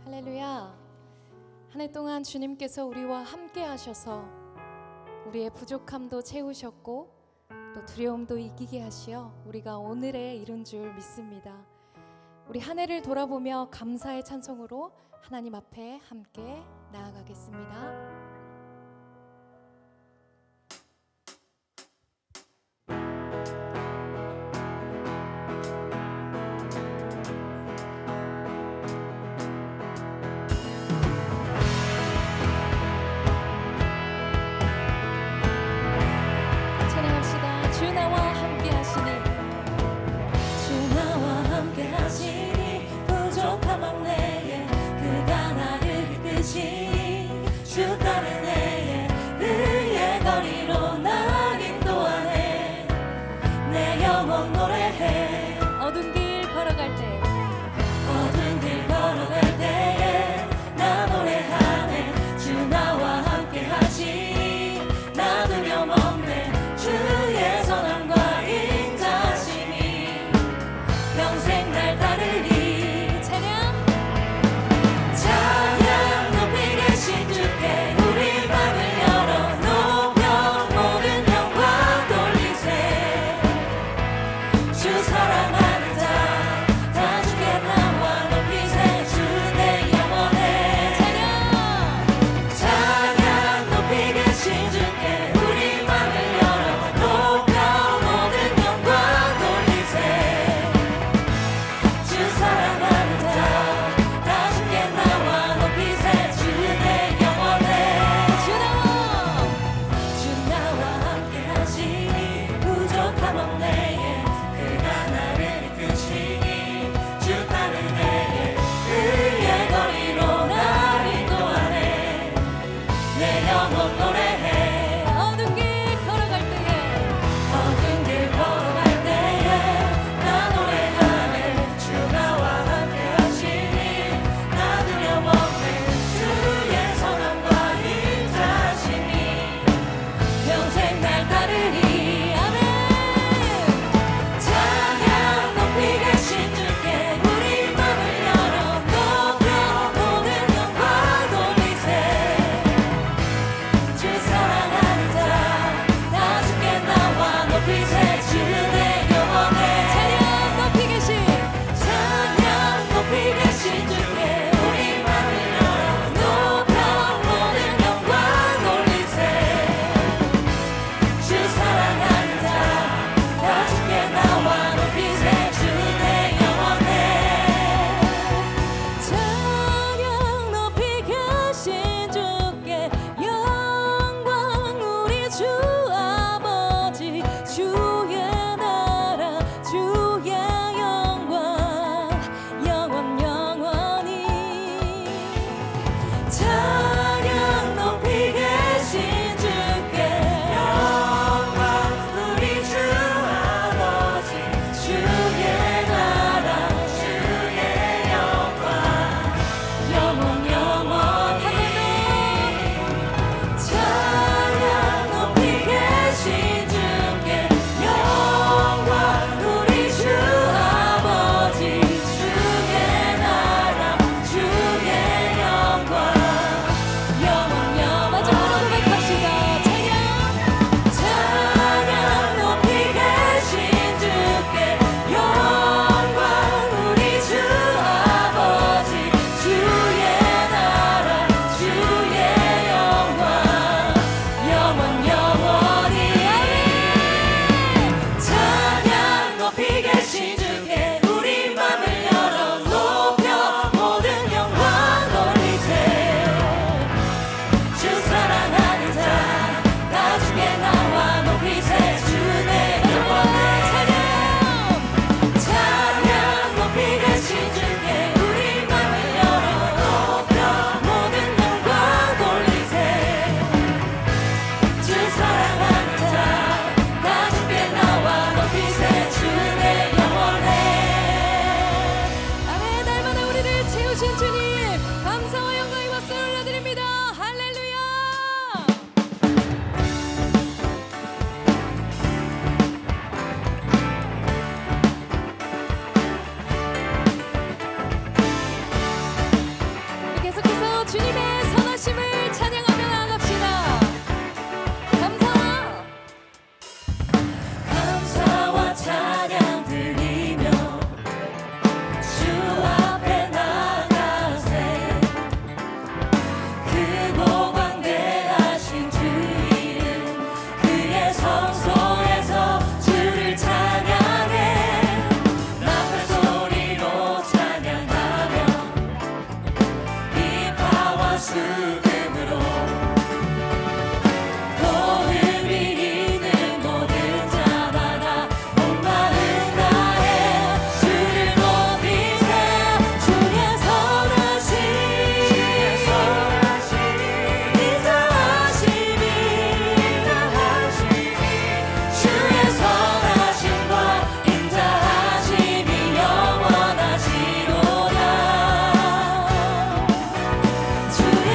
할렐루야. 한 해 동안 주님께서 우리와 함께 하셔서 우리의 부족함도 채우셨고 또 두려움도 이기게 하시어 우리가 오늘에 이룬 줄 믿습니다. 우리 한 해를 돌아보며 감사의 찬송으로 하나님 앞에 함께 나아가겠습니다. 주 나와 함께 하시니 부족한 막내에 그가 나를 이끄시니 주 따르는 수금으로 복음이 있는 모든 자마다 온 마음 다해 주를 높이세. 주의 선하심 인자하심이 주의 선하심과 인자하심이 영원하시로다. 주의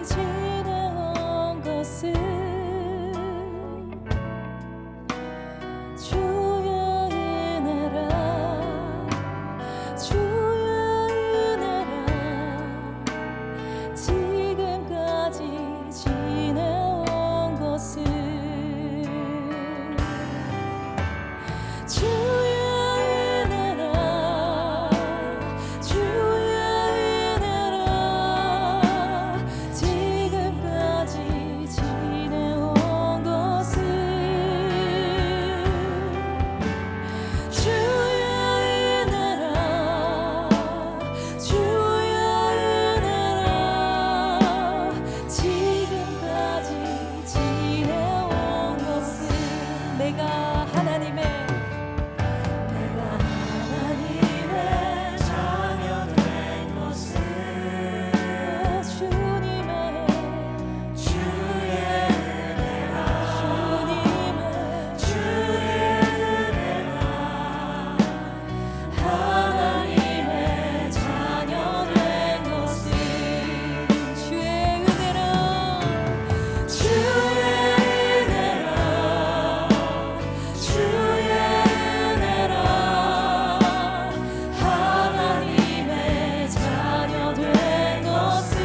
지내온 것은 주의 은혜라 주의 은혜라 지금까지 지내온 것은 주의 은혜라 주의 은혜라 지금까지 지내온 것은 주의 은혜라 주의 은혜라 지금까지 지내온 것은 내가 하나님의 자녀 된 것은 주님의 주의 은혜라 주님의 하나님의 자녀 된 것은 주의 은혜라 주의 은혜라 주의 은혜라 하나님의 자녀 된 것은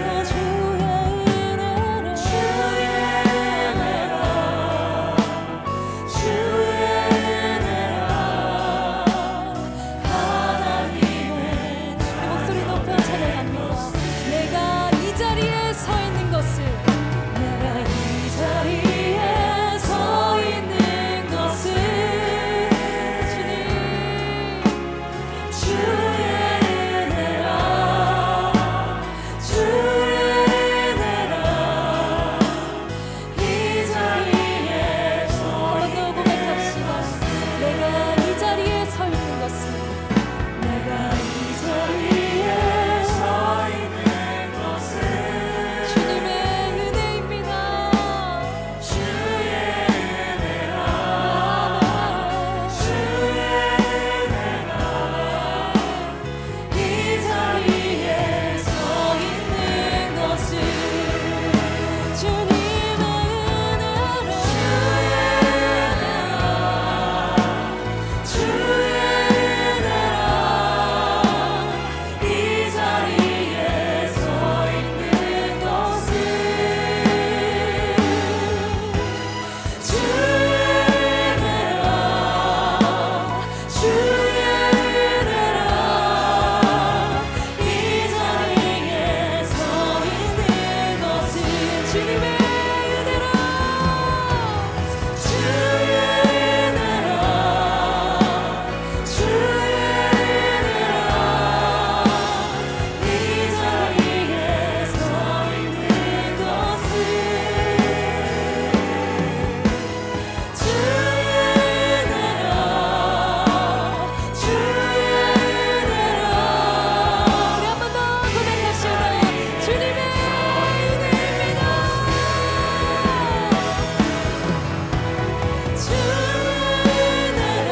주의 은혜라 주의 은혜라 주의 은혜라 하나님의 내 목소리 높여 찬양합니다. 내가 이 자리에 서 있는 것은 내가 이 자리에 서 있는 것은 주님 주의 은혜라 주의 은혜라 이 자리에 서 한번 더 고백합시다. 내가 이 자리에 서 있는 것은 내가 이 자리에 서 있는 것은 주님의 은혜입니다. 주의 은혜라 주의 은혜라 이 자리에 서 있는 것은 주님의 은혜라 주의 은혜라 이 자리에 서 있는 것은 주의 은혜라 주의 은혜라 이 자리에 서 있는 것은 주님의 은혜라 주의 은혜라 주의 은혜라 이 자리에 서 있는 것은 주의 은혜라 주의 은혜라 우리 한 번 더 고백합시다. 주님의 은혜입니다. 주의 은혜라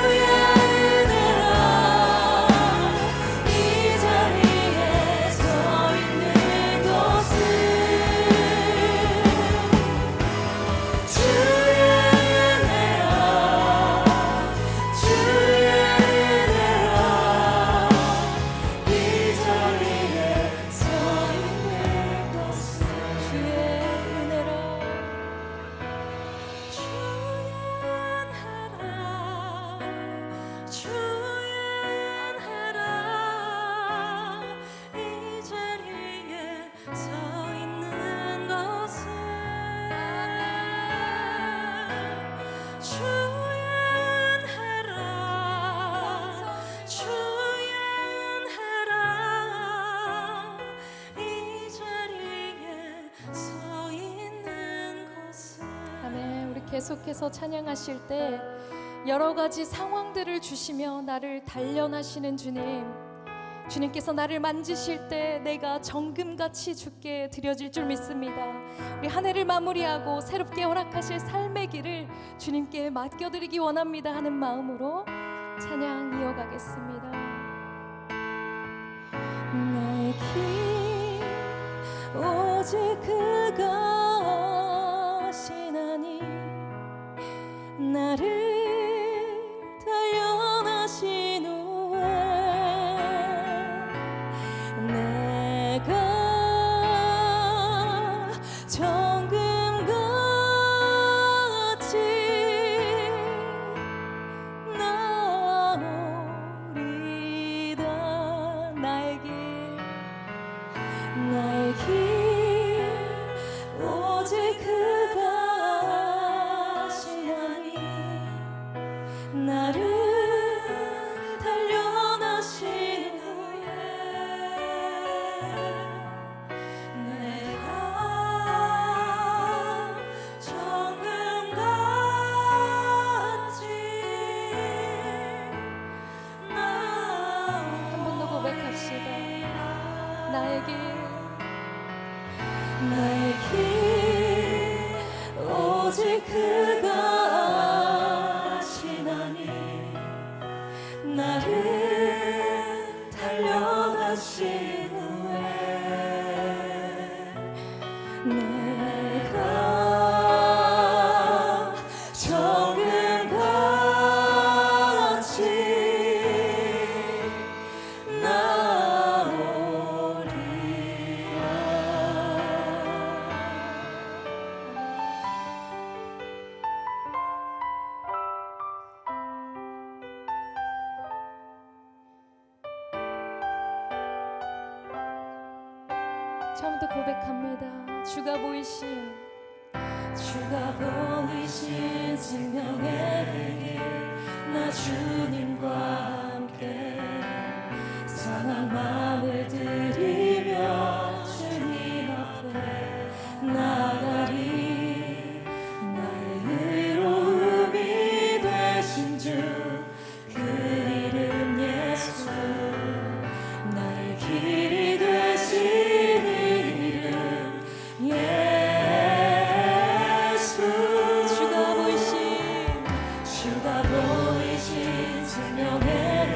주의 은혜라 이 자리에 서 있는 것은 주의 은혜라 주의 은혜라 이 자리에 서 있는 것은 주의 은혜라 주의 은혜라 이 자리에 서 있는 것은 주의 은혜라 주의 은혜라 이 자리에 서 있는 것은 아멘. 우리 계속해서 찬양하실 때 여러 가지 상황들을 주시며 나를 단련하시는 주님께서 나를 만지실 때 내가 정금같이 주께 드려질 줄 믿습니다. 우리 한 해를 마무리하고 새롭게 허락하실 삶의 길을 주님께 맡겨드리기 원합니다 하는 마음으로 찬양 이어가겠습니다. 오직 그것이나니 나를 단련하신 후에 내가 정금같이 나오리다. 나의 길 오직 그것이나니 나를 단련하신 후에 내가 정금같이 한 번 더 고백합시다. 나의 길 오직 그것이나니 나를 단련하신 후에 내가 정금같이 처음부터 고백합니다. 주가 보이신 생명의 길 나 주님과 함께 상한 마음을 들이며 주님 앞에 나가리. 나의 의로움이 되신 주 그 이름 예수 나의 길이 되신 이름 예수. 주가 보이신 생명의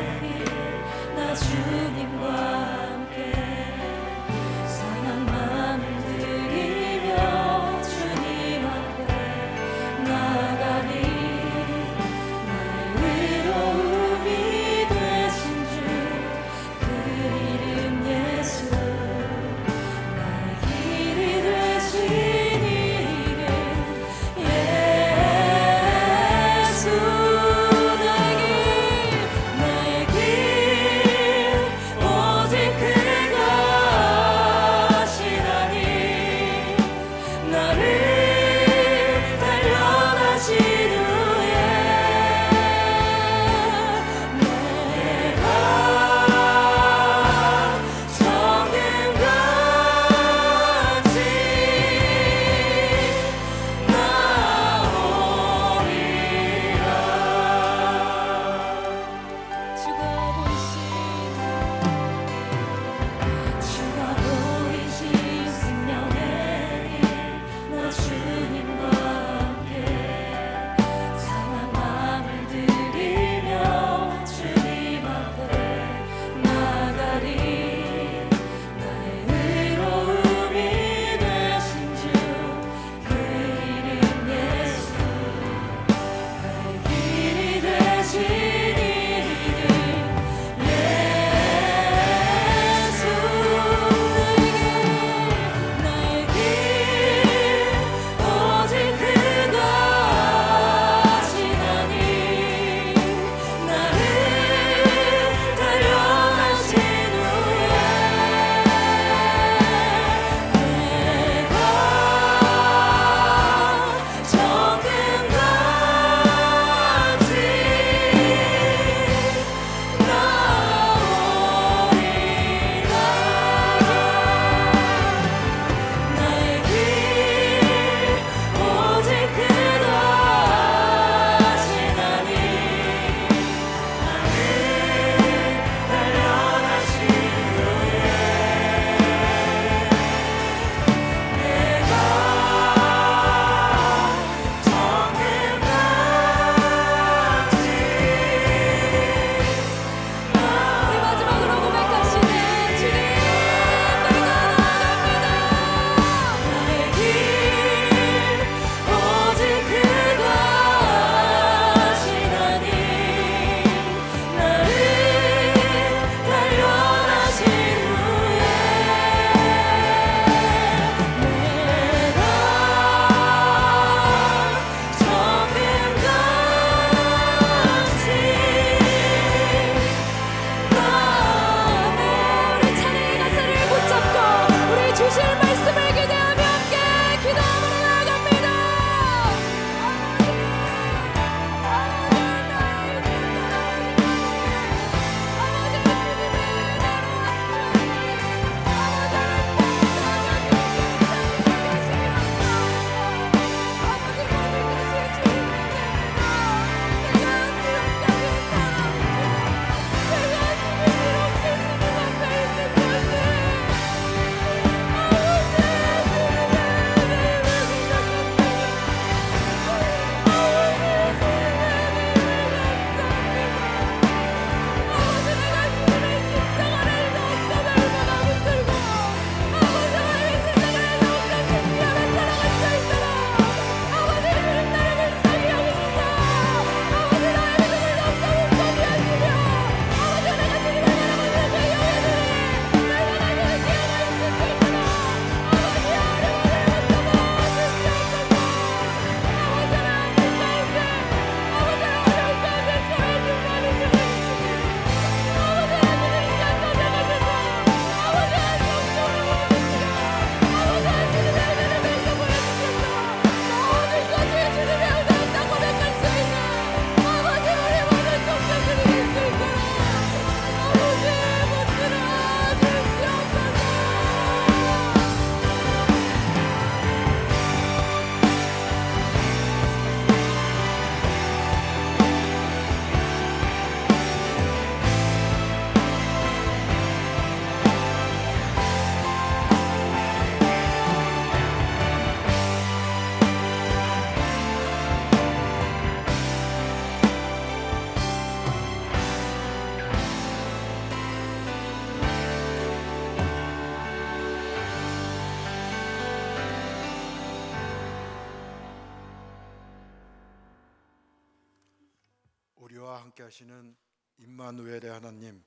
함께 하시는 임마누엘의 하나님,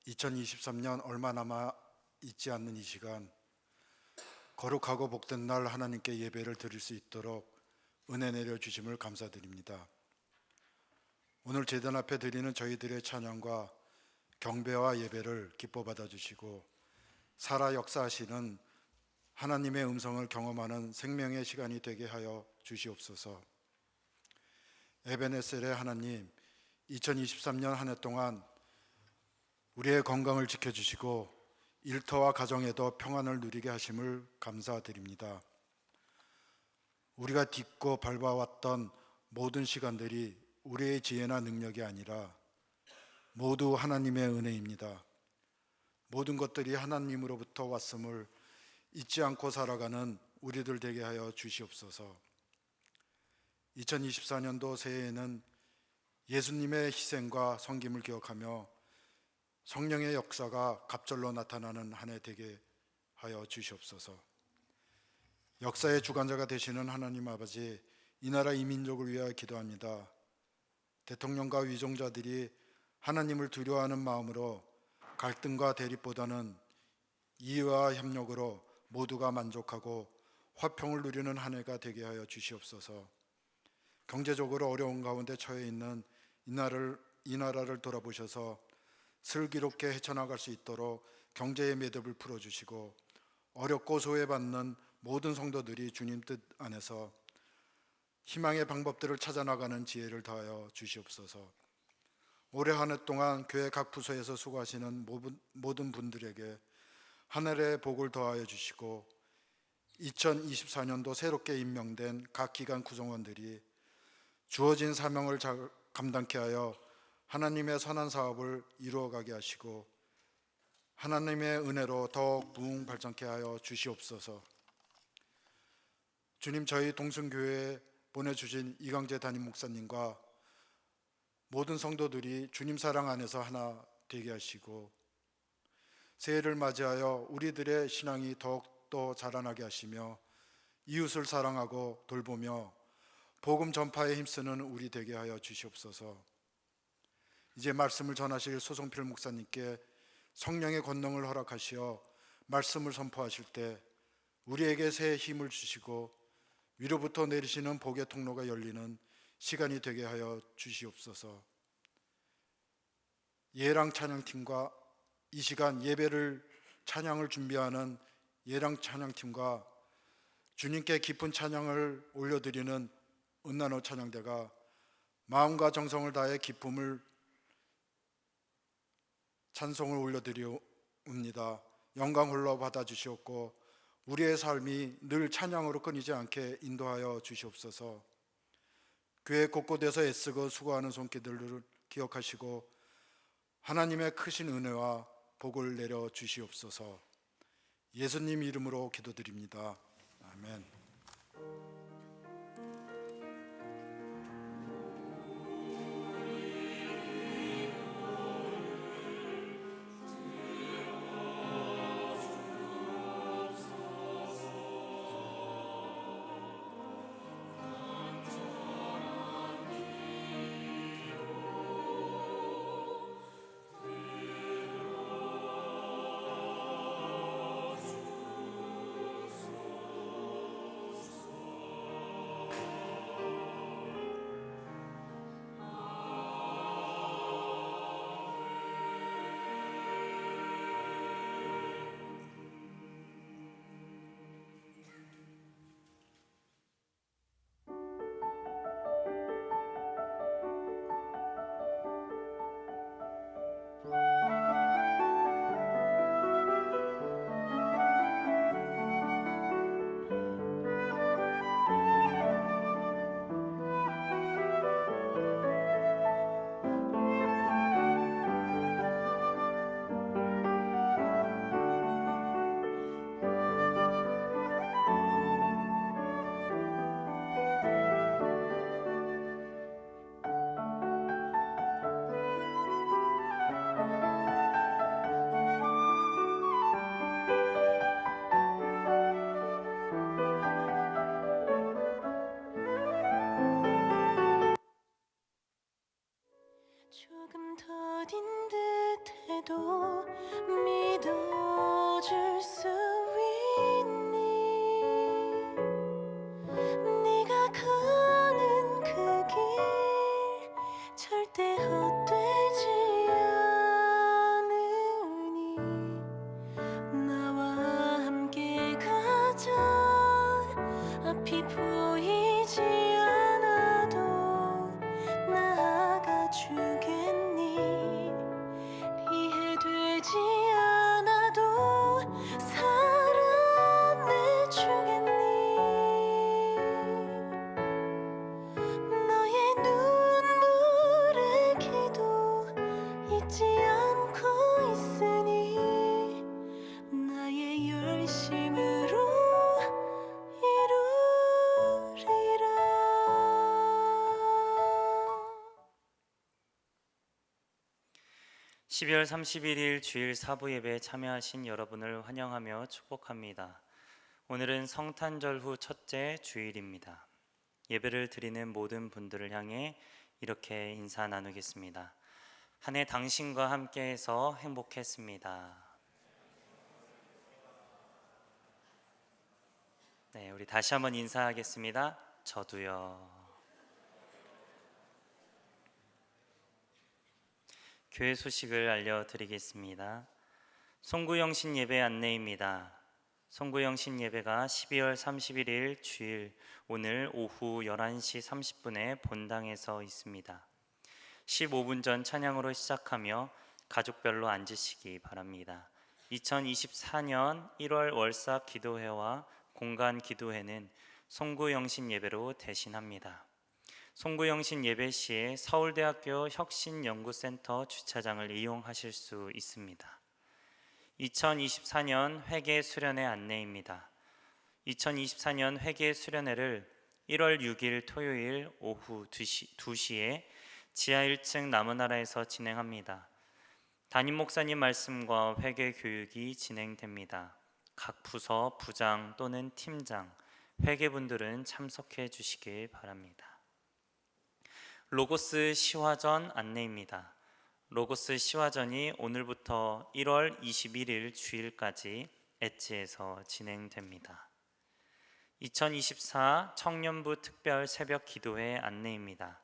2023년 얼마 남아 있지 않는 이 시간, 거룩하고 복된 날 하나님께 예배를 드릴 수 있도록 은혜 내려주심을 감사드립니다. 오늘 제단 앞에 드리는 저희들의 찬양과 경배와 예배를 기뻐 받아주시고 살아 역사하시는 하나님의 음성을 경험하는 생명의 시간이 되게 하여 주시옵소서. 에베네셀의 하나님, 2023년 한 해 동안 우리의 건강을 지켜주시고 일터와 가정에도 평안을 누리게 하심을 감사드립니다. 우리가 딛고 밟아왔던 모든 시간들이 우리의 지혜나 능력이 아니라 모두 하나님의 은혜입니다. 모든 것들이 하나님으로부터 왔음을 잊지 않고 살아가는 우리들 되게 하여 주시옵소서. 2024년도 새해에는 예수님의 희생과 섬김을 기억하며 성령의 역사가 갑절로 나타나는 한 해 되게 하여 주시옵소서. 역사의 주관자가 되시는 하나님 아버지, 이 나라 이 민족을 위하여 기도합니다. 대통령과 위종자들이 하나님을 두려워하는 마음으로 갈등과 대립보다는 이해와 협력으로 모두가 만족하고 화평을 누리는 한 해가 되게 하여 주시옵소서. 경제적으로 어려운 가운데 처해 있는 이 나라를 돌아보셔서 슬기롭게 헤쳐나갈 수 있도록 경제의 매듭을 풀어주시고 어렵고 소외받는 모든 성도들이 주님 뜻 안에서 희망의 방법들을 찾아나가는 지혜를 더하여 주시옵소서. 올해 한 해 동안 교회 각 부서에서 수고하시는 모든 분들에게 하늘의 복을 더하여 주시고 2024년도 새롭게 임명된 각 기관 구성원들이 주어진 사명을 잘 감당케 하여 하나님의 선한 사업을 이루어가게 하시고 하나님의 은혜로 더욱 부흥 발전케 하여 주시옵소서. 주님, 저희 동순교회에 보내주신 이강재 담임 목사님과 모든 성도들이 주님 사랑 안에서 하나 되게 하시고 새해를 맞이하여 우리들의 신앙이 더욱더 자라나게 하시며 이웃을 사랑하고 돌보며 복음 전파에 힘쓰는 우리 되게 하여 주시옵소서. 이제 말씀을 전하실 소송필 목사님께 성령의 권능을 허락하시어 말씀을 선포하실 때 우리에게 새 힘을 주시고 위로부터 내리시는 복의 통로가 열리는 시간이 되게 하여 주시옵소서. 예랑 찬양팀과 이 시간 예배를 찬양을 준비하는 예랑 찬양팀과 주님께 깊은 찬양을 올려드리는 은나노 찬양대가 마음과 정성을 다해 기쁨을 찬송을 올려드리옵니다. 영광 홀로 받아주시옵고 우리의 삶이 늘 찬양으로 끊이지 않게 인도하여 주시옵소서. 교회 곳곳에서 애쓰고 수고하는 손길들을 기억하시고 하나님의 크신 은혜와 복을 내려 주시옵소서. 예수님 이름으로 기도드립니다. 아멘. 해도 믿어줄 수 있니? 네가 가는 그 길 절대 헛되지 않으니 나와 함께 가자. 앞이 보이지 않아도 나아가 주겠니? 이해되지 않아도 사랑해 주겠니? 너의 눈물의 기도 잊지 않고 있으니 나의 열심으로 이루리라. 12월 31일 주일 사부 예배에 참여하신 여러분을 환영하며 축복합니다. 오늘은 성탄절 후 첫째 주일입니다. 예배를 드리는 모든 분들을 향해 이렇게 인사 나누겠습니다. 한 해 당신과 함께해서 행복했습니다. 네, 우리 다시 한번 인사하겠습니다. 저도요. 교회 소식을 알려드리겠습니다. 송구영신 예배 안내입니다. 송구영신 예배가 12월 31일 주일 오늘 오후 11시 30분에 본당에서 있습니다. 15분 전 찬양으로 시작하며 가족별로 앉으시기 바랍니다. 2024년 1월 월삭 기도회와 공간 기도회는 송구영신 예배로 대신합니다. 송구영신 예배 시에 서울대학교 혁신연구센터 주차장을 이용하실 수 있습니다. 2024년 회계 수련회 안내입니다. 2024년 회계 수련회를 1월 6일 토요일 오후 2시에 지하 1층 나무나라에서 진행합니다. 담임 목사님 말씀과 회계 교육이 진행됩니다. 각 부서 부장 또는 팀장, 회계분들은 참석해 주시길 바랍니다. 로고스 시화전 안내입니다. 로고스 시화전이 오늘부터 1월 21일 주일까지 엣지에서 진행됩니다. 2024 청년부 특별 새벽 기도회 안내입니다.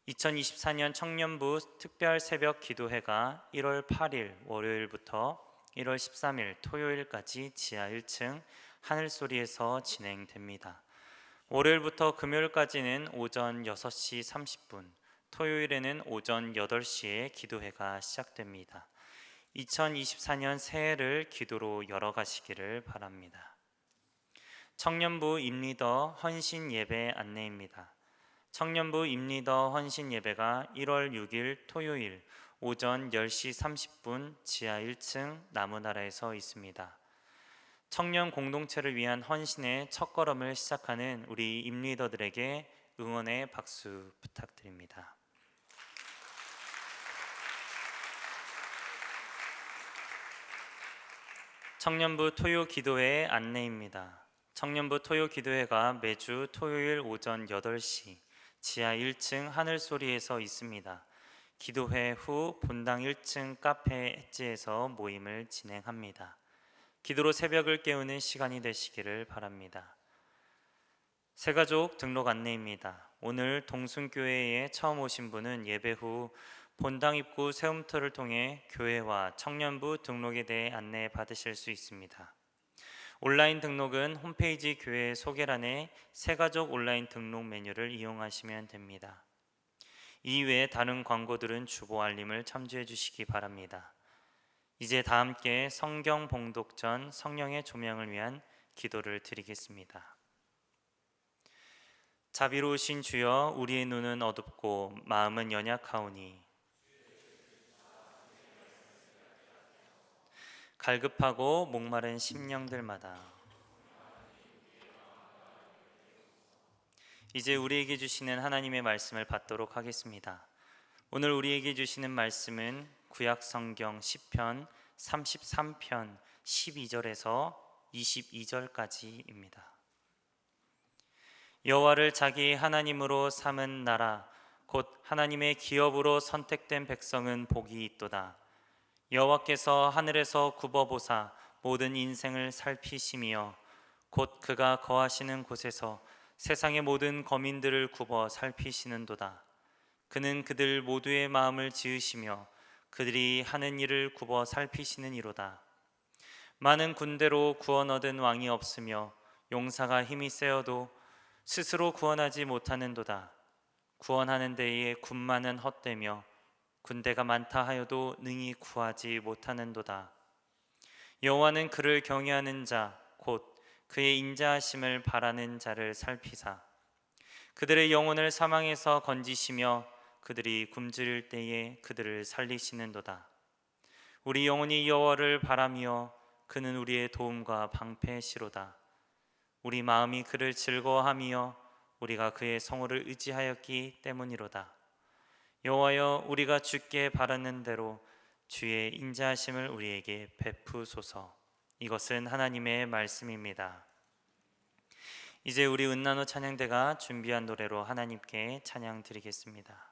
2024년 청년부 특별 새벽 기도회가 1월 8일 월요일부터 1월 13일 토요일까지 지하 1층 하늘소리에서 진행됩니다. 월요일부터 금요일까지는 오전 6시 30분, 토요일에는 오전 8시에 기도회가 시작됩니다. 2024년 새해를 기도로 열어가시기를 바랍니다. 청년부 임리더 헌신 예배 안내입니다. 청년부 임리더 헌신 예배가 1월 6일 토요일 오전 10시 30분 지하 1층 나무나라에서 있습니다. 청년 공동체를 위한 헌신의 첫걸음을 시작하는 우리 임리더들에게 응원의 박수 부탁드립니다. 청년부 토요 기도회 안내입니다. 청년부 토요 기도회가 매주 토요일 오전 8시 지하 1층 하늘소리에서 있습니다. 기도회 후 본당 1층 카페 엣지에서 모임을 진행합니다. 기도로 새벽을 깨우는 시간이 되시기를 바랍니다. 새가족 등록 안내입니다. 오늘 동순교회에 처음 오신 분은 예배 후 본당 입구 세움터를 통해 교회와 청년부 등록에 대해 안내 받으실 수 있습니다. 온라인 등록은 홈페이지 교회 소개란에 새가족 온라인 등록 메뉴를 이용하시면 됩니다. 이외에 다른 광고들은 주보 알림을 참조해 주시기 바랍니다. 이제 다 함께 성경 봉독 전 성령의 조명을 위한 기도를 드리겠습니다. 자비로우신 주여, 우리의 눈은 어둡고 마음은 연약하오니 갈급하고 목마른 심령들마다 이제 우리에게 주시는 하나님의 말씀을 받도록 하겠습니다. 오늘 우리에게 주시는 말씀은 구약 성경 시편 33편 12절에서 22절까지입니다. 여호와를 자기 하나님으로 삼은 나라 곧 하나님의 기업으로 선택된 백성은 복이 있도다. 여호와께서 하늘에서 굽어보사 모든 인생을 살피시며 곧 그가 거하시는 곳에서 세상의 모든 거민들을 굽어 살피시는도다. 그는 그들 모두의 마음을 지으시며 그들이 하는 일을 굽어 살피시는 이로다. 많은 군대로 구원 얻은 왕이 없으며 용사가 힘이 세어도 스스로 구원하지 못하는도다. 구원하는 데에 군마는 헛되며 군대가 많다 하여도 능히 구하지 못하는도다. 여호와는 그를 경외하는 자 곧 그의 인자하심을 바라는 자를 살피사 그들의 영혼을 사망에서 건지시며 그들이 굶주릴 때에 그들을 살리시는도다. 우리 영혼이 여호와를 바라며 그는 우리의 도움과 방패시로다. 우리 마음이 그를 즐거워하며 우리가 그의 성호를 의지하였기 때문이로다. 여호와여, 우리가 주께 바라는 대로 주의 인자하심을 우리에게 베푸소서. 이것은 하나님의 말씀입니다. 이제 우리 은나노 찬양대가 준비한 노래로 하나님께 찬양 드리겠습니다.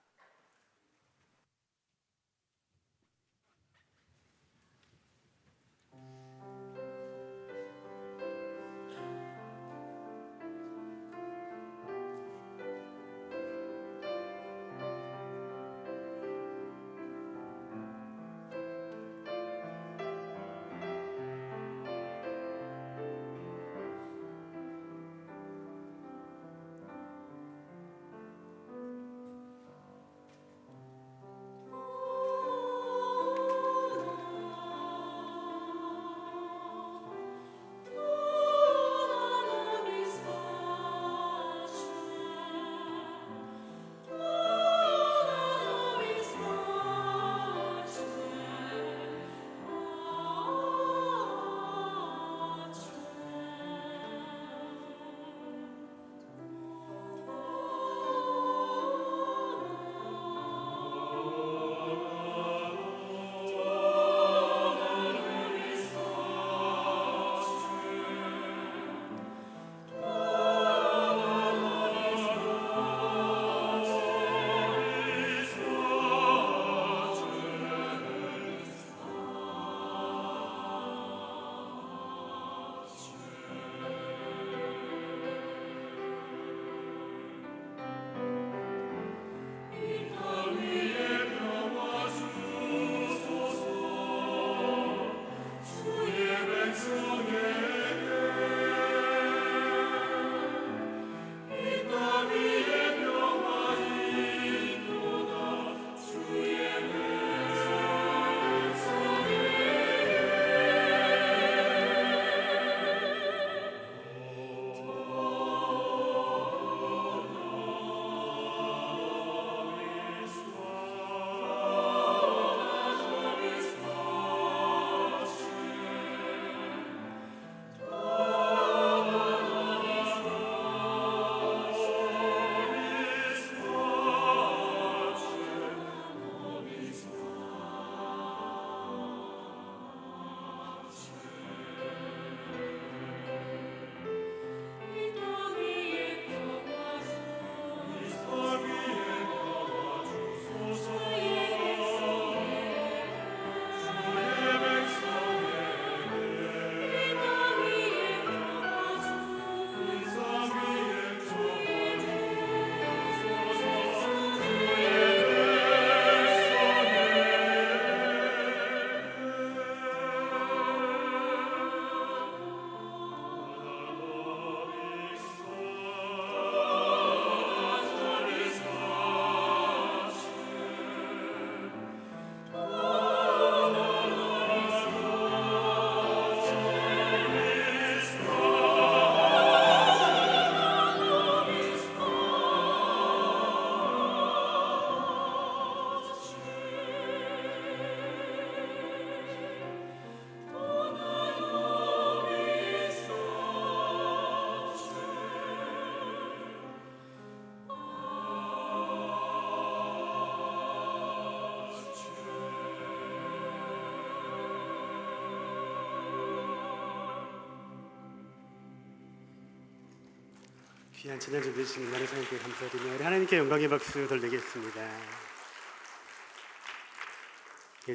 귀한 찬양 준비해주신 은혜를 하나님께 감사드리며 우리 하나님께 영광의 박수 돌리겠습니다.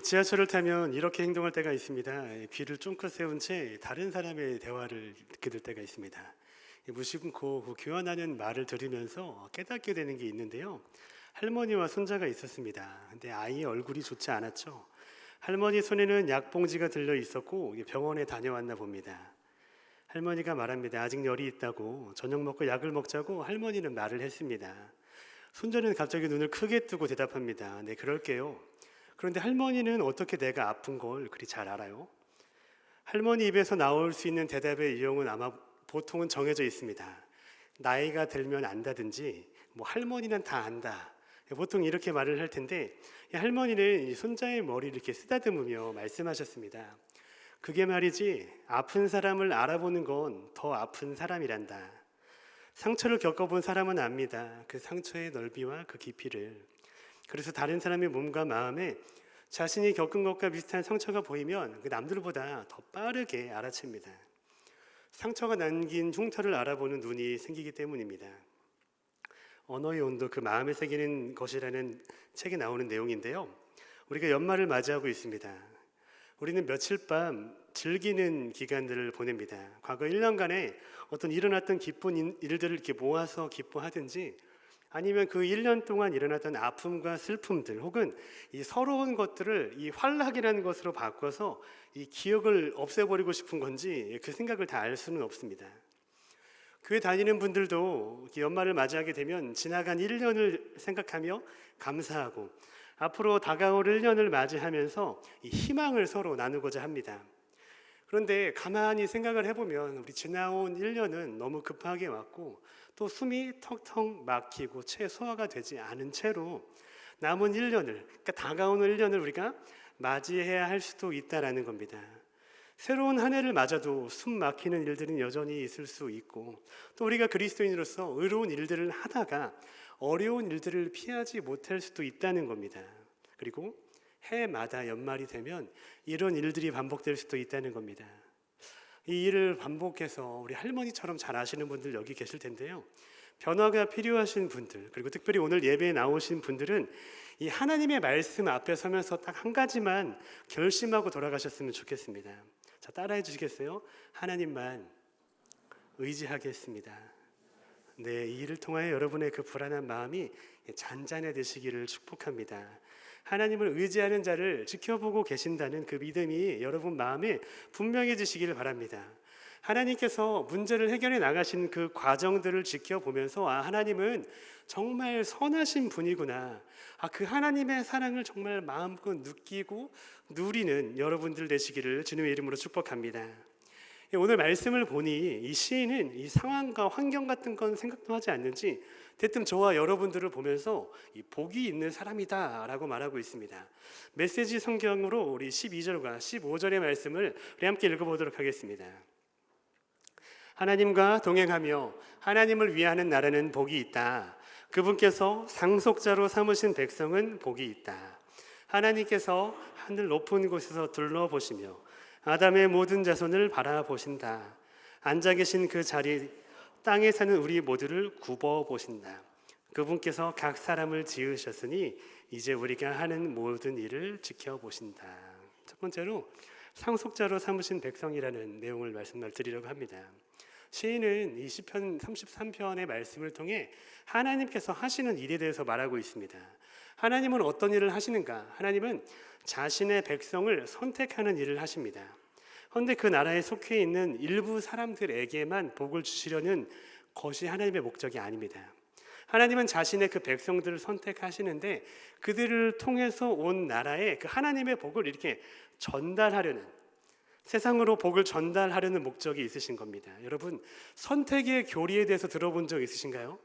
지하철을 타면 이렇게 행동할 때가 있습니다. 귀를 쫑긋 세운 채 다른 사람의 대화를 듣게 될 때가 있습니다. 무심코 그 교환하는 말을 들으면서 깨닫게 되는 게 있는데요. 할머니와 손자가 있었습니다. 근데 아이의 얼굴이 좋지 않았죠. 할머니 손에는 약봉지가 들려 있었고 병원에 다녀왔나 봅니다. 할머니가 말합니다. 아직 열이 있다고. 저녁 먹고 약을 먹자고 할머니는 말을 했습니다. 손자는 갑자기 눈을 크게 뜨고 대답합니다. 네, 그럴게요. 그런데 할머니는 어떻게 내가 아픈 걸 그리 잘 알아요? 할머니 입에서 나올 수 있는 대답의 유형은 아마 보통은 정해져 있습니다. 나이가 들면 안다든지 뭐 할머니는 다 안다. 보통 이렇게 말을 할 텐데 할머니는 이 손자의 머리를 이렇게 쓰다듬으며 말씀하셨습니다. 그게 말이지 아픈 사람을 알아보는 건 더 아픈 사람이란다. 상처를 겪어본 사람은 압니다. 그 상처의 넓이와 그 깊이를. 그래서 다른 사람의 몸과 마음에 자신이 겪은 것과 비슷한 상처가 보이면 그 남들보다 더 빠르게 알아챕니다. 상처가 남긴 흉터를 알아보는 눈이 생기기 때문입니다. 언어의 온도, 그 마음에 새기는 것이라는 책에 나오는 내용인데요. 우리가 연말을 맞이하고 있습니다. 우리는 며칠 밤 즐기는 기간들을 보냅니다. 과거 1년간에 어떤 일어났던 기쁜 일들을 이렇게 모아서 기뻐하든지 아니면 그 1년 동안 일어났던 아픔과 슬픔들 혹은 이 서러운 것들을 이 환락이라는 것으로 바꿔서 이 기억을 없애버리고 싶은 건지 그 생각을 다 알 수는 없습니다. 교회 다니는 분들도 연말을 맞이하게 되면 지나간 1년을 생각하며 감사하고 앞으로 다가올 1년을 맞이하면서 이 희망을 서로 나누고자 합니다. 그런데 가만히 생각을 해보면 우리 지나온 1년은 너무 급하게 왔고 또 숨이 턱턱 막히고 채 소화가 되지 않은 채로 남은 1년을, 그러니까 다가오는 1년을 우리가 맞이해야 할 수도 있다라는 겁니다. 새로운 한 해를 맞아도 숨 막히는 일들은 여전히 있을 수 있고 또 우리가 그리스도인으로서 의로운 일들을 하다가 어려운 일들을 피하지 못할 수도 있다는 겁니다. 그리고 해마다 연말이 되면 이런 일들이 반복될 수도 있다는 겁니다. 이 일을 반복해서 우리 할머니처럼 잘 아시는 분들 여기 계실 텐데요. 변화가 필요하신 분들, 그리고 특별히 오늘 예배에 나오신 분들은 이 하나님의 말씀 앞에 서면서 딱 한 가지만 결심하고 돌아가셨으면 좋겠습니다. 자, 따라해 주시겠어요? 하나님만 의지하겠습니다. 네, 이 일을 통하여 여러분의 그 불안한 마음이 잔잔해지시기를 축복합니다. 하나님을 의지하는 자를 지켜보고 계신다는 그 믿음이 여러분 마음에 분명해지시기를 바랍니다. 하나님께서 문제를 해결해 나가신 그 과정들을 지켜보면서 하나님은 정말 선하신 분이구나. 그 하나님의 사랑을 정말 마음껏 느끼고 누리는 여러분들 되시기를 주님의 이름으로 축복합니다. 오늘 말씀을 보니 이 시인은 이 상황과 환경 같은 건 생각도 하지 않는지 대뜸 저와 여러분들을 보면서 이 복이 있는 사람이다 라고 말하고 있습니다. 메시지 성경으로 우리 12절과 15절의 말씀을 우리 함께 읽어보도록 하겠습니다. 하나님과 동행하며 하나님을 위하는 나라는 복이 있다. 그분께서 상속자로 삼으신 백성은 복이 있다. 하나님께서 하늘 높은 곳에서 둘러보시며 아담의 모든 자손을 바라보신다. 앉아 계신 그 자리 땅에 사는 우리 모두를 굽어보신다. 그분께서 각 사람을 지으셨으니 이제 우리가 하는 모든 일을 지켜보신다. 첫 번째로 상속자로 삼으신 백성이라는 내용을 말씀드리려고 합니다. 시인은 이 시편 33편의 말씀을 통해 하나님께서 하시는 일에 대해서 말하고 있습니다. 하나님은 어떤 일을 하시는가? 하나님은 자신의 백성을 선택하는 일을 하십니다. 그런데 그 나라에 속해 있는 일부 사람들에게만 복을 주시려는 것이 하나님의 목적이 아닙니다. 하나님은 자신의 그 백성들을 선택하시는데 그들을 통해서 온 나라에 그 하나님의 복을 이렇게 전달하려는, 세상으로 복을 전달하려는 목적이 있으신 겁니다. 여러분, 선택의 교리에 대해서 들어본 적 있으신가요?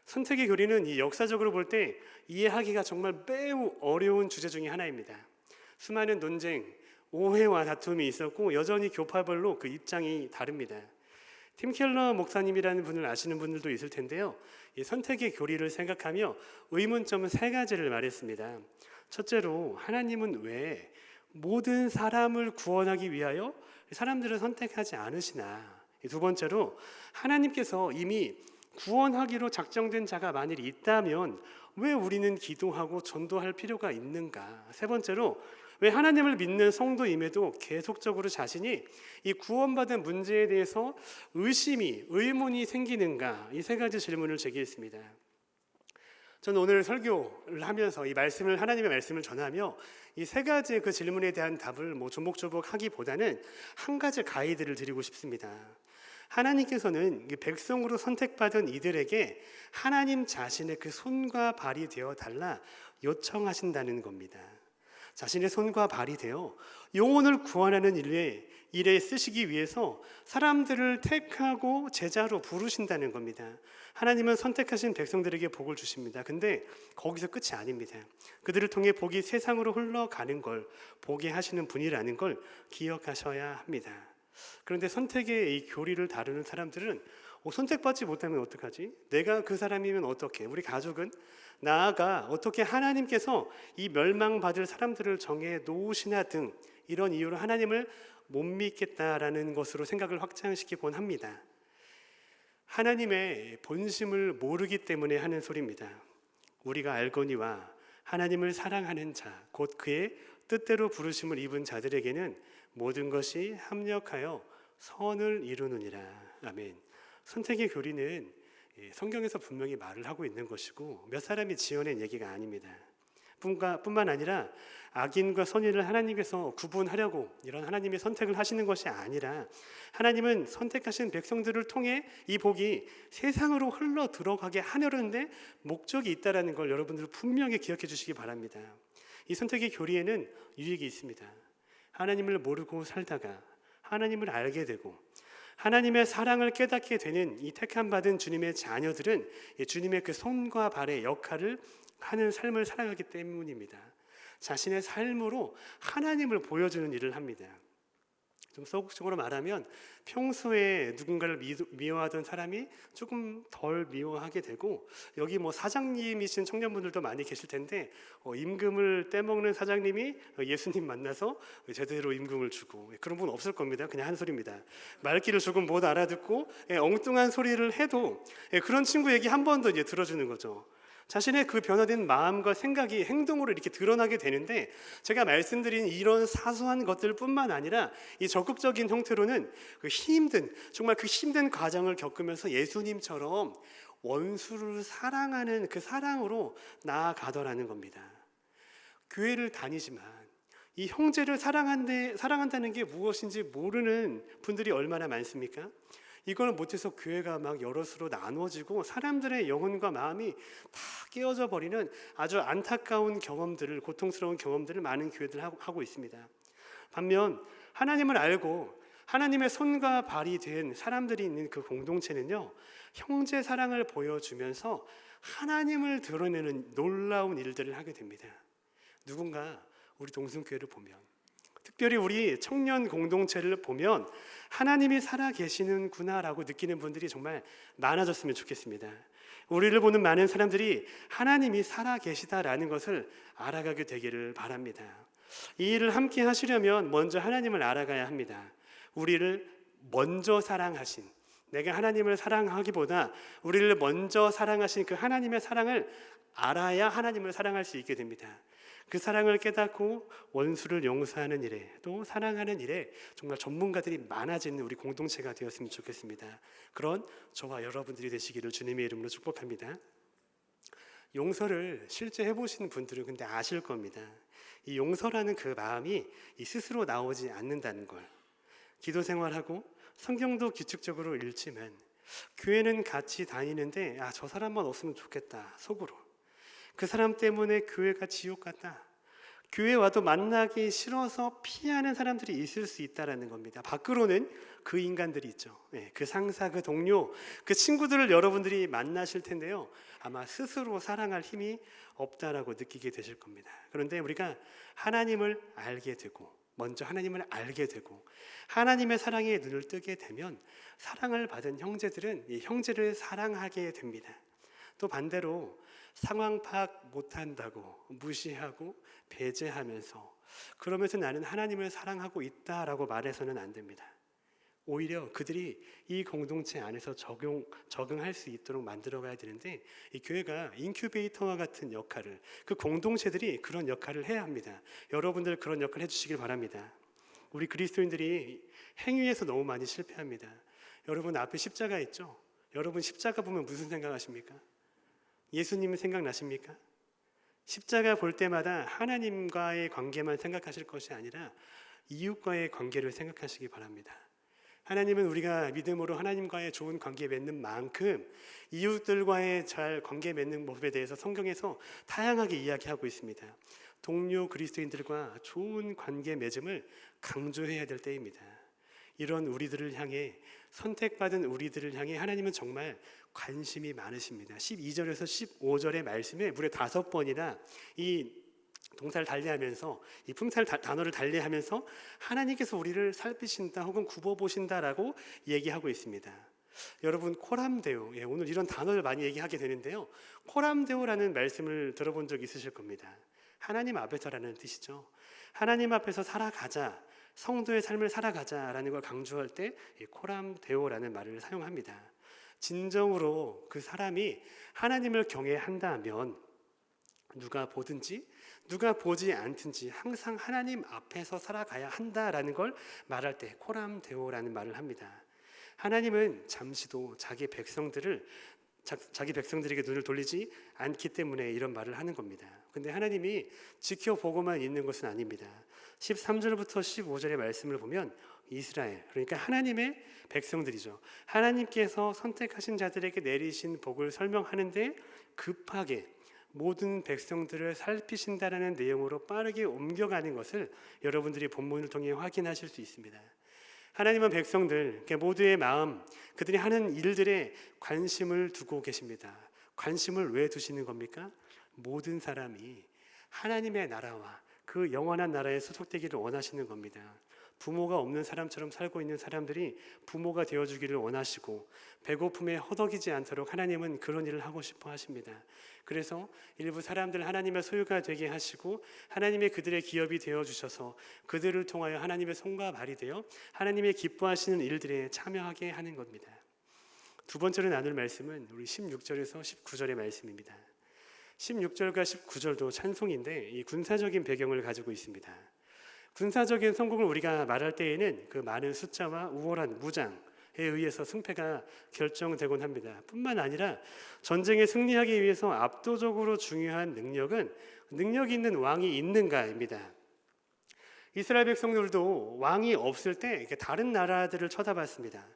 선택의 교리는 이 역사적으로 볼 때 이해하기가 정말 매우 어려운 주제 중에 하나입니다. 수많은 논쟁, 오해와 다툼이 있었고 여전히 교파별로 그 입장이 다릅니다. 팀 켈러 목사님이라는 분을 아시는 분들도 있을 텐데요. 이 선택의 교리를 생각하며 의문점은 3가지를 말했습니다. 첫째로, 하나님은 왜 모든 사람을 구원하기 위하여 사람들을 선택하지 않으시나? 두 번째로, 하나님께서 이미 구원하기로 작정된 자가 만일 있다면 왜 우리는 기도하고 전도할 필요가 있는가? 세 번째로, 왜 하나님을 믿는 성도임에도 계속적으로 자신이 이 구원받은 문제에 대해서 의문이 생기는가? 이 세 가지 질문을 제기했습니다. 저는 오늘 설교를 하면서 이 말씀을, 하나님의 말씀을 전하며 이 세 가지의 그 질문에 대한 답을 조목조목 하기보다는 한 가지 가이드를 드리고 싶습니다. 하나님께서는 백성으로 선택받은 이들에게 하나님 자신의 그 손과 발이 되어 달라 요청하신다는 겁니다. 자신의 손과 발이 되어 영혼을 구원하는 일에 쓰시기 위해서 사람들을 택하고 제자로 부르신다는 겁니다. 하나님은 선택하신 백성들에게 복을 주십니다. 근데 거기서 끝이 아닙니다. 그들을 통해 복이 세상으로 흘러가는 걸 보게 하시는 분이라는 걸 기억하셔야 합니다. 그런데 선택의 이 교리를 다루는 사람들은 선택받지 못하면 어떡하지? 내가 그 사람이면 어떻게? 우리 가족은? 나아가 어떻게 하나님께서 이 멸망받을 사람들을 정해 놓으시나 등 이런 이유로 하나님을 못 믿겠다라는 것으로 생각을 확장시키곤 합니다. 하나님의 본심을 모르기 때문에 하는 소리입니다. 우리가 알거니와 하나님을 사랑하는 자, 곧 그의 뜻대로 부르심을 입은 자들에게는 모든 것이 합력하여 선을 이루느니라. 아멘. 선택의 교리는 성경에서 분명히 말을 하고 있는 것이고 몇 사람이 지어낸 얘기가 아닙니다. 뿐만 아니라 악인과 선인을 하나님께서 구분하려고 이런 하나님의 선택을 하시는 것이 아니라 하나님은 선택하신 백성들을 통해 이 복이 세상으로 흘러 들어가게 하려는데 목적이 있다는 걸 여러분들 분명히 기억해 주시기 바랍니다. 이 선택의 교리에는 유익이 있습니다. 하나님을 모르고 살다가 하나님을 알게 되고 하나님의 사랑을 깨닫게 되는 이 택함받은 주님의 자녀들은 주님의 그 손과 발의 역할을 하는 삶을 살아가기 때문입니다. 자신의 삶으로 하나님을 보여주는 일을 합니다. 좀 소극적으로 말하면 평소에 누군가를 미워하던 사람이 조금 덜 미워하게 되고, 여기 사장님이신 청년분들도 많이 계실 텐데 임금을 떼먹는 사장님이 예수님 만나서 제대로 임금을 주고 그런 분 없을 겁니다. 그냥 한 소리입니다. 말귀를 조금 못 알아듣고 엉뚱한 소리를 해도 그런 친구 얘기 한 번 더 들어주는 거죠. 자신의 그 변화된 마음과 생각이 행동으로 이렇게 드러나게 되는데, 제가 말씀드린 이런 사소한 것들뿐만 아니라 이 적극적인 형태로는 정말 그 힘든 과정을 겪으면서 예수님처럼 원수를 사랑하는 그 사랑으로 나아가더라는 겁니다. 교회를 다니지만 이 형제를 사랑한다는 게 무엇인지 모르는 분들이 얼마나 많습니까? 이걸 못해서 교회가 여럿으로 나눠지고 사람들의 영혼과 마음이 다 깨어져 버리는 아주 안타까운 경험들을, 고통스러운 경험들을 많은 교회들 하고 있습니다. 반면 하나님을 알고 하나님의 손과 발이 된 사람들이 있는 그 공동체는요, 형제 사랑을 보여주면서 하나님을 드러내는 놀라운 일들을 하게 됩니다. 누군가 우리 동순교회를 보면, 특별히 우리 청년 공동체를 보면 하나님이 살아계시는구나라고 느끼는 분들이 정말 많아졌으면 좋겠습니다. 우리를 보는 많은 사람들이 하나님이 살아계시다라는 것을 알아가게 되기를 바랍니다. 이 일을 함께 하시려면 먼저 하나님을 알아가야 합니다. 우리를 먼저 사랑하신, 내가 하나님을 사랑하기보다 우리를 먼저 사랑하신 그 하나님의 사랑을 알아야 하나님을 사랑할 수 있게 됩니다. 그 사랑을 깨닫고 원수를 용서하는 일에, 또 사랑하는 일에 정말 전문가들이 많아지는 우리 공동체가 되었으면 좋겠습니다. 그런 저와 여러분들이 되시기를 주님의 이름으로 축복합니다. 용서를 실제 해보신 분들은 근데 아실 겁니다. 이 용서라는 그 마음이 스스로 나오지 않는다는 걸. 기도 생활하고 성경도 규칙적으로 읽지만 교회는 같이 다니는데 저 사람만 없으면 좋겠다, 속으로. 그 사람 때문에 교회가 지옥 같다, 교회 와도 만나기 싫어서 피하는 사람들이 있을 수 있다는 겁니다. 밖으로는 그 인간들이 있죠. 그 상사, 그 동료, 그 친구들을 여러분들이 만나실 텐데요, 아마 스스로 사랑할 힘이 없다라고 느끼게 되실 겁니다. 그런데 우리가 하나님을 알게 되고, 먼저 하나님을 알게 되고 하나님의 사랑에 눈을 뜨게 되면 사랑을 받은 형제들은 이 형제를 사랑하게 됩니다. 또 반대로 상황 파악 못한다고 무시하고 배제하면서 그러면서 나는 하나님을 사랑하고 있다라고 말해서는 안 됩니다. 오히려 그들이 이 공동체 안에서 적응할 수 있도록 만들어가야 되는데 이 교회가 인큐베이터와 같은 역할을, 그 공동체들이 그런 역할을 해야 합니다. 여러분들 그런 역할 해주시길 바랍니다. 우리 그리스도인들이 행위에서 너무 많이 실패합니다. 여러분 앞에 십자가 있죠? 여러분 십자가 보면 무슨 생각하십니까? 예수님 생각나십니까? 십자가 볼 때마다 하나님과의 관계만 생각하실 것이 아니라 이웃과의 관계를 생각하시기 바랍니다. 하나님은 우리가 믿음으로 하나님과의 좋은 관계 맺는 만큼 이웃들과의 잘 관계 맺는 모습에 대해서 성경에서 다양하게 이야기하고 있습니다. 동료 그리스도인들과 좋은 관계 맺음을 강조해야 될 때입니다. 이런 우리들을 향해, 선택받은 우리들을 향해 하나님은 정말 관심이 많으십니다. 12절에서 15절의 말씀에 무려 5번이나 이 동사를 달리하면서, 이 품살 단어를 달리하면서 하나님께서 우리를 살피신다 혹은 굽어보신다라고 얘기하고 있습니다. 여러분 코람데오, 오늘 이런 단어를 많이 얘기하게 되는데요, 코람데오라는 말씀을 들어본 적 있으실 겁니다. 하나님 앞에서라는 뜻이죠. 하나님 앞에서 살아가자, 성도의 삶을 살아가자라는 걸 강조할 때 코람데오라는 말을 사용합니다. 진정으로 그 사람이 하나님을 경외한다면 누가 보든지 누가 보지 않든지 항상 하나님 앞에서 살아가야 한다라는 걸 말할 때 코람데오라는 말을 합니다. 하나님은 잠시도 자기 백성들에게 눈을 돌리지 않기 때문에 이런 말을 하는 겁니다. 근데 하나님이 지켜보고만 있는 것은 아닙니다. 13절부터 15절의 말씀을 보면 이스라엘, 그러니까 하나님의 백성들이죠. 하나님께서 선택하신 자들에게 내리신 복을 설명하는데 급하게 모든 백성들을 살피신다라는 내용으로 빠르게 옮겨가는 것을 여러분들이 본문을 통해 확인하실 수 있습니다. 하나님은 백성들, 모두의 마음, 그들이 하는 일들에 관심을 두고 계십니다. 관심을 왜 두시는 겁니까? 모든 사람이 하나님의 나라와 그 영원한 나라에 소속되기를 원하시는 겁니다. 부모가 없는 사람처럼 살고 있는 사람들이 부모가 되어주기를 원하시고, 배고픔에 허덕이지 않도록 하나님은 그런 일을 하고 싶어 하십니다. 그래서 일부 사람들 하나님의 소유가 되게 하시고, 하나님의 그들의 기업이 되어주셔서 그들을 통하여 하나님의 손과 발이 되어 하나님의 기뻐하시는 일들에 참여하게 하는 겁니다. 두 번째로 나눌 말씀은 우리 16절에서 19절의 말씀입니다. 16절과 19절도 찬송인데 이 군사적인 배경을 가지고 있습니다. 군사적인 성공을 우리가 말할 때에는 그 많은 숫자와 우월한 무장에 의해서 승패가 결정되곤 합니다. 뿐만 아니라 전쟁에 승리하기 위해서 압도적으로 중요한 능력은 능력 있는 왕이 있는가입니다. 이스라엘 백성들도 왕이 없을 때 다른 나라들을 쳐다봤습니다.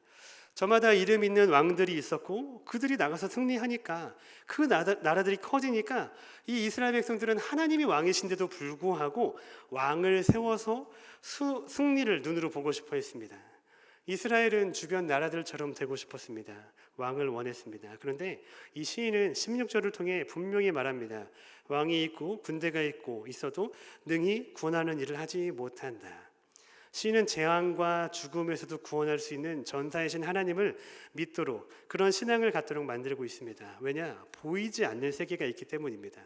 저마다 이름 있는 왕들이 있었고 그들이 나가서 승리하니까 그 나라들이 커지니까 이 이스라엘 백성들은 하나님이 왕이신데도 불구하고 왕을 세워서 승리를 눈으로 보고 싶어 했습니다. 이스라엘은 주변 나라들처럼 되고 싶었습니다. 왕을 원했습니다. 그런데 이 시인은 16절을 통해 분명히 말합니다. 왕이 있고 군대가 있어도 능히 구원하는 일을 하지 못한다. 시인은 재앙과 죽음에서도 구원할 수 있는 전사이신 하나님을 믿도록, 그런 신앙을 갖도록 만들고 있습니다. 왜냐? 보이지 않는 세계가 있기 때문입니다.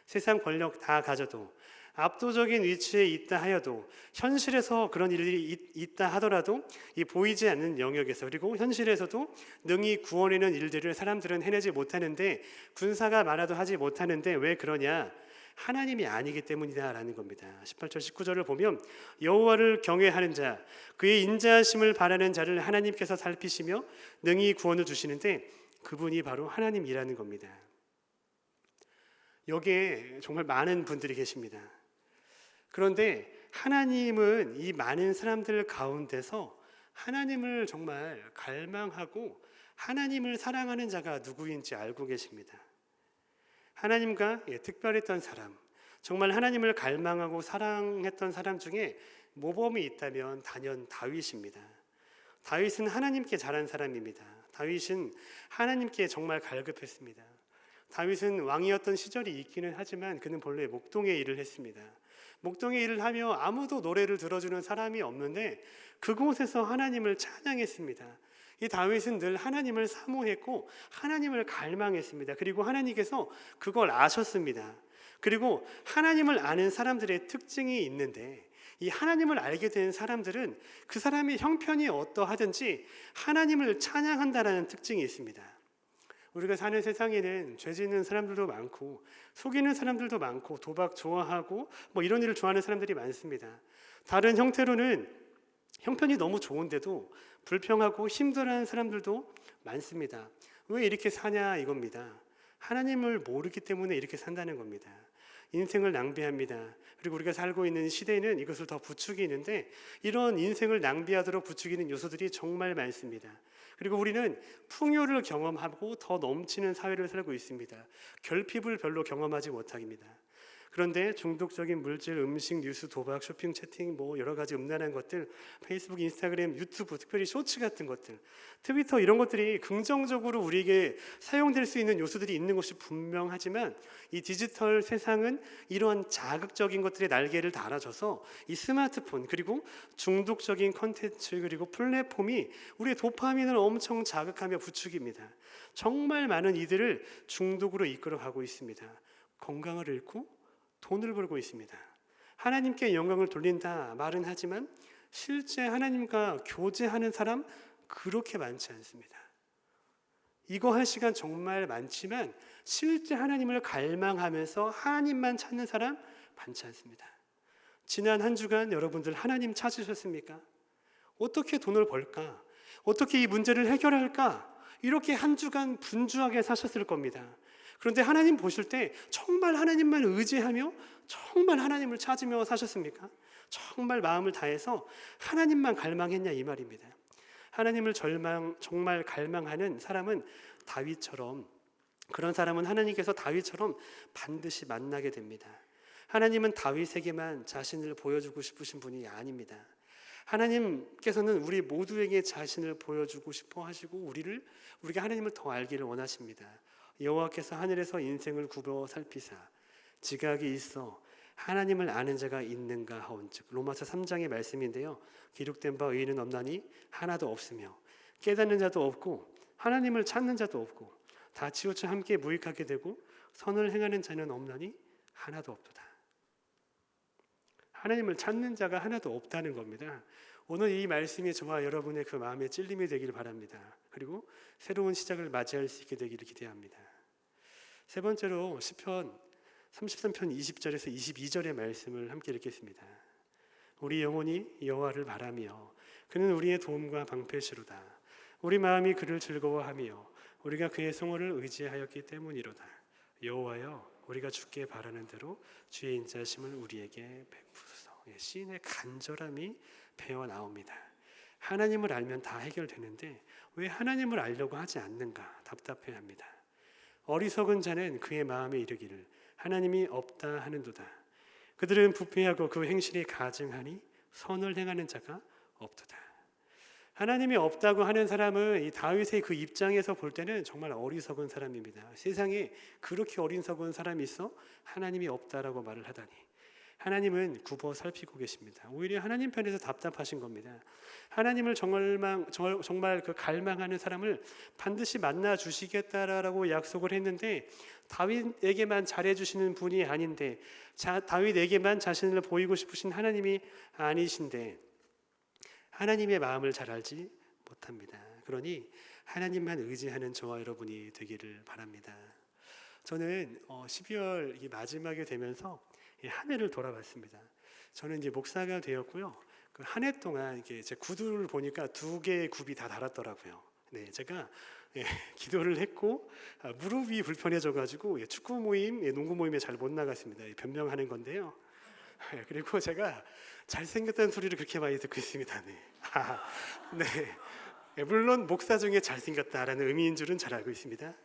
세상 권력 다 가져도, 압도적인 위치에 있다 하여도, 현실에서 그런 일이 있다 하더라도 이 보이지 않는 영역에서, 그리고 현실에서도 능히 구원하는 일들을 사람들은 해내지 못하는데, 군사가 많아도 하지 못하는데 왜 그러냐? 하나님이 아니기 때문이다라는 겁니다. 18절 19절을 보면 여호와를 경외하는 자, 그의 인자하심을 바라는 자를 하나님께서 살피시며 능히 구원을 주시는데 그분이 바로 하나님이라는 겁니다. 여기에 정말 많은 분들이 계십니다. 그런데 하나님은 이 많은 사람들 가운데서 하나님을 정말 갈망하고 하나님을 사랑하는 자가 누구인지 알고 계십니다. 하나님과 특별했던 사람, 정말 하나님을 갈망하고 사랑했던 사람 중에 모범이 있다면 단연 다윗입니다. 다윗은 하나님께 잘한 사람입니다. 다윗은 하나님께 정말 갈급했습니다. 다윗은 왕이었던 시절이 있기는 하지만 그는 본래 목동의 일을 했습니다. 목동의 일을 하며 아무도 노래를 들어주는 사람이 없는데 그곳에서 하나님을 찬양했습니다. 이 다윗은 늘 하나님을 사모했고 하나님을 갈망했습니다. 그리고 하나님께서 그걸 아셨습니다. 그리고 하나님을 아는 사람들의 특징이 있는데 이 하나님을 알게 된 사람들은 그 사람의 형편이 어떠하든지 하나님을 찬양한다라는 특징이 있습니다. 우리가 사는 세상에는 죄 짓는 사람들도 많고 속이는 사람들도 많고 도박 좋아하고 뭐 이런 일을 좋아하는 사람들이 많습니다. 다른 형태로는 형편이 너무 좋은데도 불평하고 힘들어하는 사람들도 많습니다. 왜 이렇게 사냐 이겁니다. 하나님을 모르기 때문에 이렇게 산다는 겁니다. 인생을 낭비합니다. 그리고 우리가 살고 있는 시대에는 이것을 더 부추기는데 이런 인생을 낭비하도록 부추기는 요소들이 정말 많습니다. 그리고 우리는 풍요를 경험하고 더 넘치는 사회를 살고 있습니다. 결핍을 별로 경험하지 못합니다. 그런데 중독적인 물질, 음식, 뉴스, 도박, 쇼핑, 채팅, 뭐 여러 가지 음란한 것들, 페이스북, 인스타그램, 유튜브, 특별히 쇼츠 같은 것들, 트위터 이런 것들이 긍정적으로 우리에게 사용될 수 있는 요소들이 있는 것이 분명하지만 이 디지털 세상은 이러한 자극적인 것들의 날개를 달아줘서 이 스마트폰 그리고 중독적인 컨텐츠 그리고 플랫폼이 우리의 도파민을 엄청 자극하며 부추깁니다. 정말 많은 이들을 중독으로 이끌어가고 있습니다. 건강을 잃고 돈을 벌고 있습니다. 하나님께 영광을 돌린다 말은 하지만 실제 하나님과 교제하는 사람 그렇게 많지 않습니다. 이거 할 시간 정말 많지만 실제 하나님을 갈망하면서 하나님만 찾는 사람 많지 않습니다. 지난 한 주간 여러분들 하나님 찾으셨습니까? 어떻게 돈을 벌까? 어떻게 이 문제를 해결할까? 이렇게 한 주간 분주하게 사셨을 겁니다. 그런데 하나님 보실 때 정말 하나님만 의지하며 정말 하나님을 찾으며 사셨습니까? 정말 마음을 다해서 하나님만 갈망했냐 이 말입니다. 하나님을 정말 갈망하는 사람은 다윗처럼 그런 사람은 하나님께서 다윗처럼 반드시 만나게 됩니다. 하나님은 다윗에게만 자신을 보여주고 싶으신 분이 아닙니다. 하나님께서는 우리 모두에게 자신을 보여주고 싶어 하시고 우리가 하나님을 더 알기를 원하십니다. 여호와께서 하늘에서 인생을 굽어 살피사 지각이 있어 하나님을 아는 자가 있는가 하온즉 로마서 3장의 말씀인데요. 기록된 바 의인은 없나니 하나도 없으며 깨닫는 자도 없고 하나님을 찾는 자도 없고 다 치우쳐 함께 무익하게 되고 선을 행하는 자는 없나니 하나도 없도다. 하나님을 찾는 자가 하나도 없다는 겁니다. 오늘 이 말씀이 저와 여러분의 그 마음의 찔림이 되기를 바랍니다. 그리고 새로운 시작을 맞이할 수 있게 되기를 기대합니다. 세 번째로 시편 33편 20절에서 22절의 말씀을 함께 읽겠습니다. 우리 영혼이 여호와를 바라며 그는 우리의 도움과 방패시로다. 우리 마음이 그를 즐거워하며 우리가 그의 성호를 의지하였기 때문이로다. 여호와여 우리가 주께 바라는 대로 주의 인자심을 우리에게 베푸소서. 시인의 간절함이 배어 나옵니다. 하나님을 알면 다 해결되는데 왜 하나님을 알려고 하지 않는가 답답해합니다. 어리석은 자는 그의 마음에 이르기를 하나님이 없다 하는도다. 그들은 부패하고 그 행실이 가증하니 선을 행하는 자가 없도다. 하나님이 없다고 하는 사람은 이 다윗의 그 입장에서 볼 때는 정말 어리석은 사람입니다. 세상에 그렇게 어리석은 사람이 있어 하나님이 없다라고 말을 하다니. 하나님은 굽어 살피고 계십니다. 오히려 하나님 편에서 답답하신 겁니다. 하나님을 정말 그 갈망하는 사람을 반드시 만나 주시겠다라고 약속을 했는데 다윗에게만 잘해주시는 분이 아닌데 다윗에게만 자신을 보이고 싶으신 하나님이 아니신데 하나님의 마음을 잘 알지 못합니다. 그러니 하나님만 의지하는 저와 여러분이 되기를 바랍니다. 저는 12월 마지막에 되면서 한 해를 돌아봤습니다. 저는 이제 목사가 되었고요. 그 한 해 동안 이게 제 구두를 보니까 2개의 굽이 다 달았더라고요. 네, 제가 기도를 했고 무릎이 불편해져가지고 축구 모임, 농구 모임에 잘 못 나갔습니다. 변명하는 건데요. 그리고 제가 잘생겼다는 소리를 그렇게 많이 듣고 있습니다. 네. 네. 물론 목사 중에 잘생겼다라는 의미인 줄은 잘 알고 있습니다.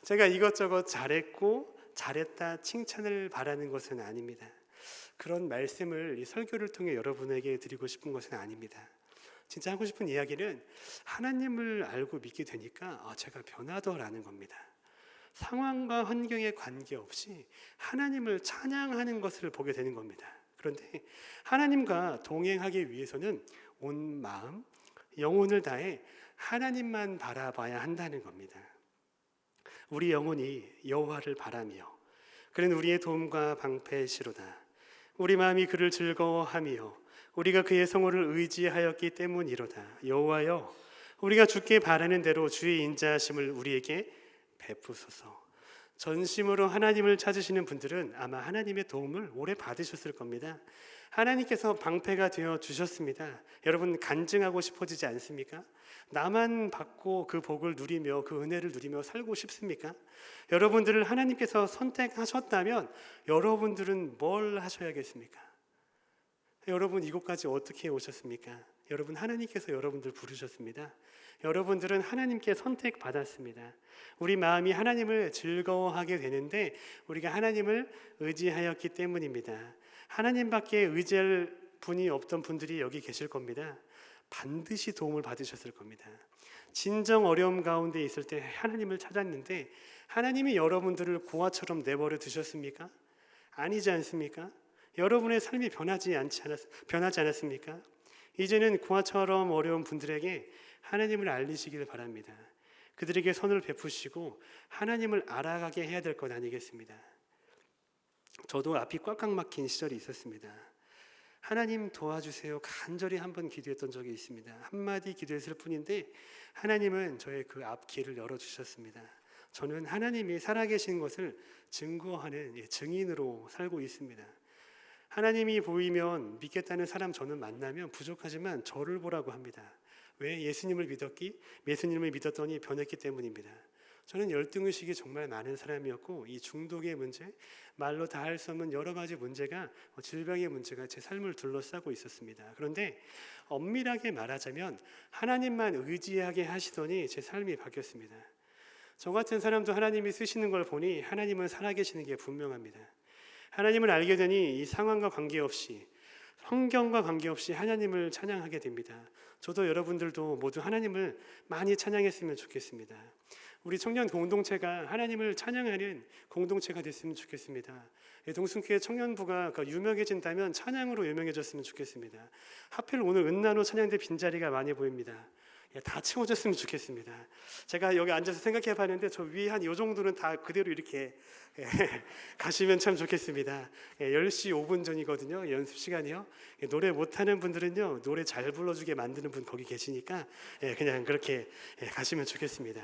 제가 이것저것 잘했고 잘했다 칭찬을 바라는 것은 아닙니다. 그런 말씀을 이 설교를 통해 여러분에게 드리고 싶은 것은 아닙니다. 진짜 하고 싶은 이야기는 하나님을 알고 믿게 되니까 제가 변하더라는 겁니다. 상황과 환경에 관계없이 하나님을 찬양하는 것을 보게 되는 겁니다. 그런데 하나님과 동행하기 위해서는 온 마음, 영혼을 다해 하나님만 바라봐야 한다는 겁니다. 우리 영혼이 여호와를 바라며 그는 우리의 도움과 방패시로다. 우리 마음이 그를 즐거워하며 우리가 그의 성호를 의지하였기 때문이로다. 여호와여, 우리가 주께 바라는 대로 주의 인자하심을 우리에게 베푸소서. 전심으로 하나님을 찾으시는 분들은 아마 하나님의 도움을 오래 받으셨을 겁니다. 하나님께서 방패가 되어 주셨습니다. 여러분 간증하고 싶어지지 않습니까? 나만 받고 그 복을 누리며 그 은혜를 누리며 살고 싶습니까? 여러분들을 하나님께서 선택하셨다면 여러분들은 뭘 하셔야겠습니까? 여러분 이곳까지 어떻게 오셨습니까? 여러분 하나님께서 여러분들 부르셨습니다. 여러분들은 하나님께 선택받았습니다. 우리 마음이 하나님을 즐거워하게 되는데 우리가 하나님을 의지하였기 때문입니다. 하나님밖에 의지할 분이 없던 분들이 여기 계실 겁니다. 반드시 도움을 받으셨을 겁니다. 진정 어려움 가운데 있을 때 하나님을 찾았는데 하나님이 여러분들을 고아처럼 내버려 두셨습니까? 아니지 않습니까? 여러분의 삶이 변하지 않았습니까? 이제는 고아처럼 어려운 분들에게 하나님을 알리시길 바랍니다. 그들에게 선을 베푸시고 하나님을 알아가게 해야 될 것 아니겠습니다. 저도 앞이 꽉꽉 막힌 시절이 있었습니다. 하나님 도와주세요 간절히 한번 기도했던 적이 있습니다. 한마디 기도했을 뿐인데 하나님은 저의 그 앞길을 열어주셨습니다. 저는 하나님이 살아계신 것을 증거하는 증인으로 살고 있습니다. 하나님이 보이면 믿겠다는 사람 저는 만나면 부족하지만 저를 보라고 합니다. 왜? 예수님을 믿었더니 변했기 때문입니다. 저는 열등의식이 정말 많은 사람이었고 이 중독의 문제, 말로 다 할 수 없는 여러 가지 문제가 질병의 문제가 제 삶을 둘러싸고 있었습니다. 그런데 엄밀하게 말하자면 하나님만 의지하게 하시더니 제 삶이 바뀌었습니다. 저 같은 사람도 하나님이 쓰시는 걸 보니 하나님은 살아계시는 게 분명합니다. 하나님을 알게 되니 이 상황과 관계없이 환경과 관계없이 하나님을 찬양하게 됩니다. 저도 여러분들도 모두 하나님을 많이 찬양했으면 좋겠습니다. 우리 청년 공동체가 하나님을 찬양하는 공동체가 됐으면 좋겠습니다. 동순교회 청년부가 유명해진다면 찬양으로 유명해졌으면 좋겠습니다. 하필 오늘 은나노 찬양대 빈자리가 많이 보입니다. 다 채워졌으면 좋겠습니다. 제가 여기 앉아서 생각해 봤는데 저 위에 한 이 정도는 다 그대로 이렇게 가시면 참 좋겠습니다. 10시 5분 전이거든요. 연습 시간이요. 노래 못하는 분들은요 노래 잘 불러주게 만드는 분 거기 계시니까 그냥 그렇게 가시면 좋겠습니다.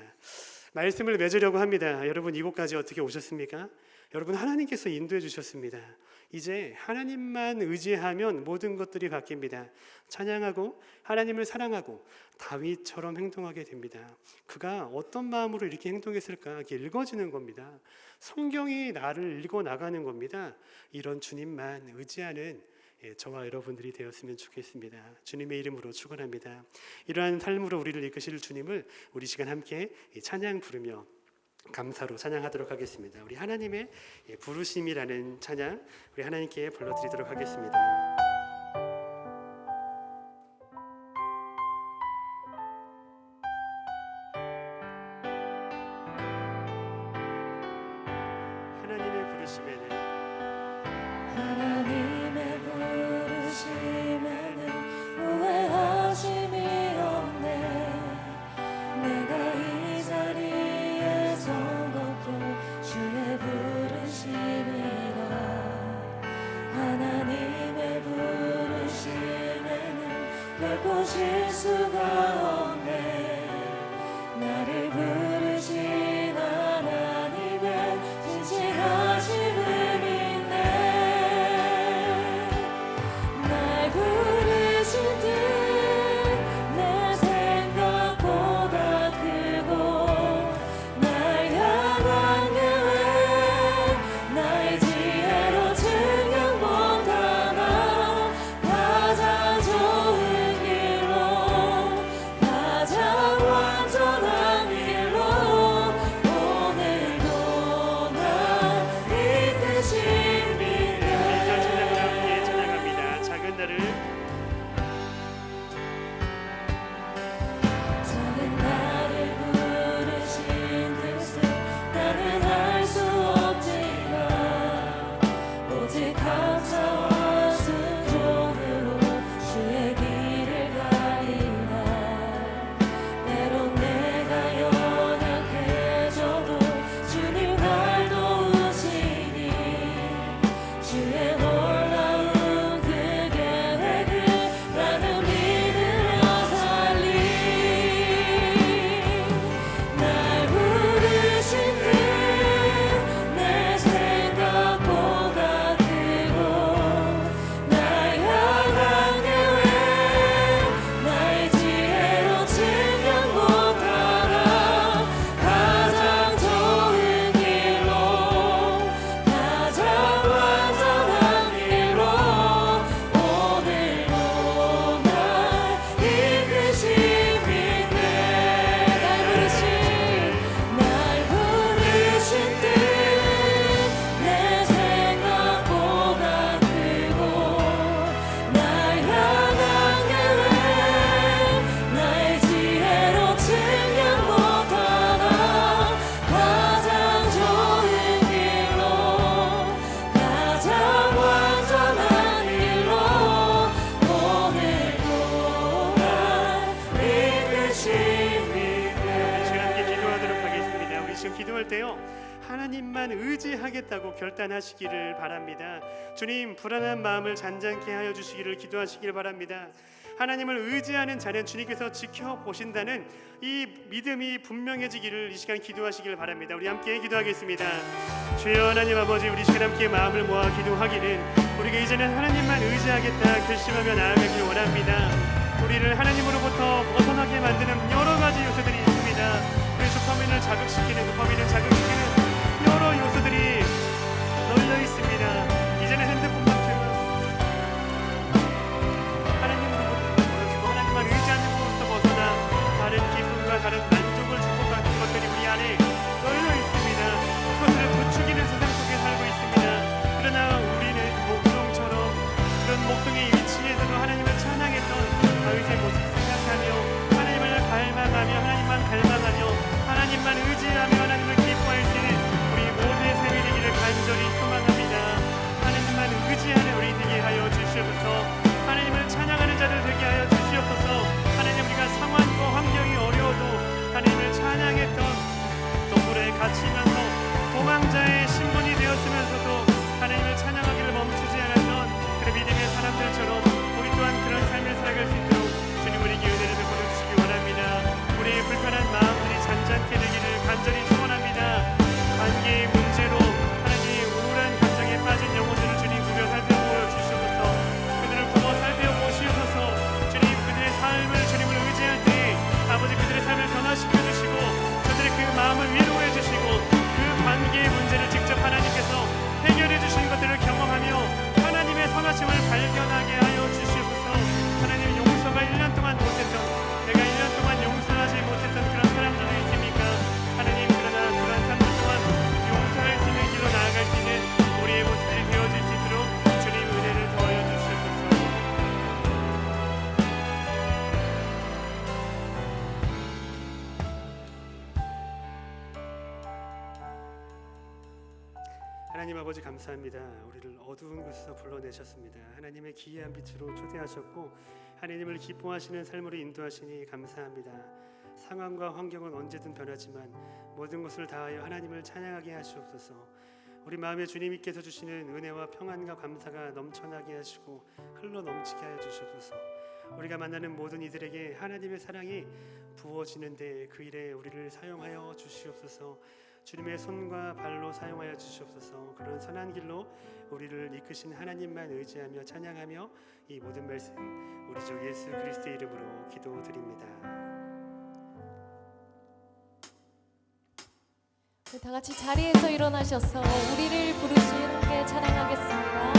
말씀을 맺으려고 합니다. 여러분 이곳까지 어떻게 오셨습니까? 여러분 하나님께서 인도해 주셨습니다. 이제 하나님만 의지하면 모든 것들이 바뀝니다. 찬양하고 하나님을 사랑하고 다윗처럼 행동하게 됩니다. 그가 어떤 마음으로 이렇게 행동했을까? 이렇게 읽어지는 겁니다. 성경이 나를 읽어 나가는 겁니다. 이런 주님만 의지하는 저와 여러분들이 되었으면 좋겠습니다. 주님의 이름으로 축원합니다. 이러한 삶으로 우리를 이끄실 주님을 우리 시간 함께 찬양 부르며 감사로 찬양하도록 하겠습니다. 우리 하나님의 부르심이라는 찬양 우리 하나님께 불러드리도록 하겠습니다. 하나님의 부르심에는 하나님의 부르심에는 후회하심이 없네. 내가 이 자리에 선 것도 주의 부르심이라. 하나님의 부르심에는 결코 실수가 없네. 나를 부르신 하나님의 진실하심을 가장 완전한 길로 기도할 때요, 하나님만 의지하겠다고 결단하시기를 바랍니다. 주님, 불안한 마음을 잔잔케 하여 주시기를 기도하시기를 바랍니다. 하나님을 의지하는 자는 주님께서 지켜보신다는 이 믿음이 분명해지기를 이 시간 기도하시기를 바랍니다. 우리 함께 기도하겠습니다. 주여 하나님 아버지, 우리 시간 함께 마음을 모아 기도하기는 우리가 이제는 하나님만 의지하겠다 결심하며 나아가기를 원합니다. 우리를 하나님으로부터 벗어나게 만드는 여러 가지 요소들이 있습니다. 우리 도파민을 자극시키는, 도파민을 자극시키는 여러 요소들이 널려 있습니다. 이제는 핸드폰만큼은 하나님으로부터 멀어지고 하나님만 의지하는 것부터 벗어나 다른 기쁨과 다른 만족을 주고 받는 것들이 우리 안에 널려 있습니다. 그것을 부추기는 세상 속에 살고 있습니다. 그러나 우리는 목동처럼 그런 목동의 위치에서도 하나님을 찬양했던 다윗의 모습 생각하며 하나님을 갈망하며 하나님만 갈망하며 하나님만 의지하며 하나님을 기뻐할 수 있는 우리 모두의 삶이 되기를 간절히 소망합니다. 하나님만 의지하는 우리 되게 하여 주시옵소서. 하나님을 찬양하는 자들 되게 하여 주시옵소서. 하나님, 우리가 상황과 환경이 어려워도 하나님을 찬양했던, 또 물에 갇히면서 도망자의 신분이 되었으면서도 하나님을 찬양하기를 멈추지 않았던 그런 믿음의 사람들처럼 우리 또한 그런 삶을 살아갈 수 있도록 주님 우리에게 은혜를 베풀어 주시기 원합니다. 우리의 불편한 마음들이 잔잔케 되기를 간절히 소원합니다. 관계의 문제로 하나님의 우울한 감정에 빠진 영혼들을 주님 구겨 살펴보여 주시옵소서. 그들을 부모 살펴보시옵소서. 주님, 그들의 삶을 주님을 의지할 때 아버지 그들의 삶을 변화시켜 주시고 저들의 그 마음을 위로해 주시고 그 관계의 문제를 직접 하나님께서 해결해 주시는 것들을 경험하며 하나님의 선하심을 발견하게 하여 주시옵소서. 하나님, 용서가 1년 동안 못했던, 내가 1년 동안 용서하지 못했던 그런 사람들도 있습니까? 하나님, 그러나 그런 삶들 동안 용서할 수 있는 길로 나아갈 수 있는 우리의 모습들이 되어질 수 있도록 주님 은혜를 더하여 주시옵소서. 하나님 아버지, 감사합니다. 우리를 어두운 곳에서 불러내셨습니다. 하나님의 기이한 빛으로 초대하셨고 하나님을 기뻐하시는 삶으로 인도하시니 감사합니다. 상황과 환경은 언제든 변하지만 모든 것을 다하여 하나님을 찬양하게 하시옵소서. 우리 마음에 주님께서 주시는 은혜와 평안과 감사가 넘쳐나게 하시고 흘러 넘치게 하여 주시옵소서. 우리가 만나는 모든 이들에게 하나님의 사랑이 부어지는데 그 일에 우리를 사용하여 주시옵소서. 주님의 손과 발로 사용하여 주시옵소서. 그런 선한 길로 우리를 이끄신 하나님만 의지하며 찬양하며 이 모든 말씀 우리 주 예수 그리스도의 이름으로 기도드립니다. 다 같이 자리에서 일어나셔서 우리를 부르신 함께 찬양하겠습니다.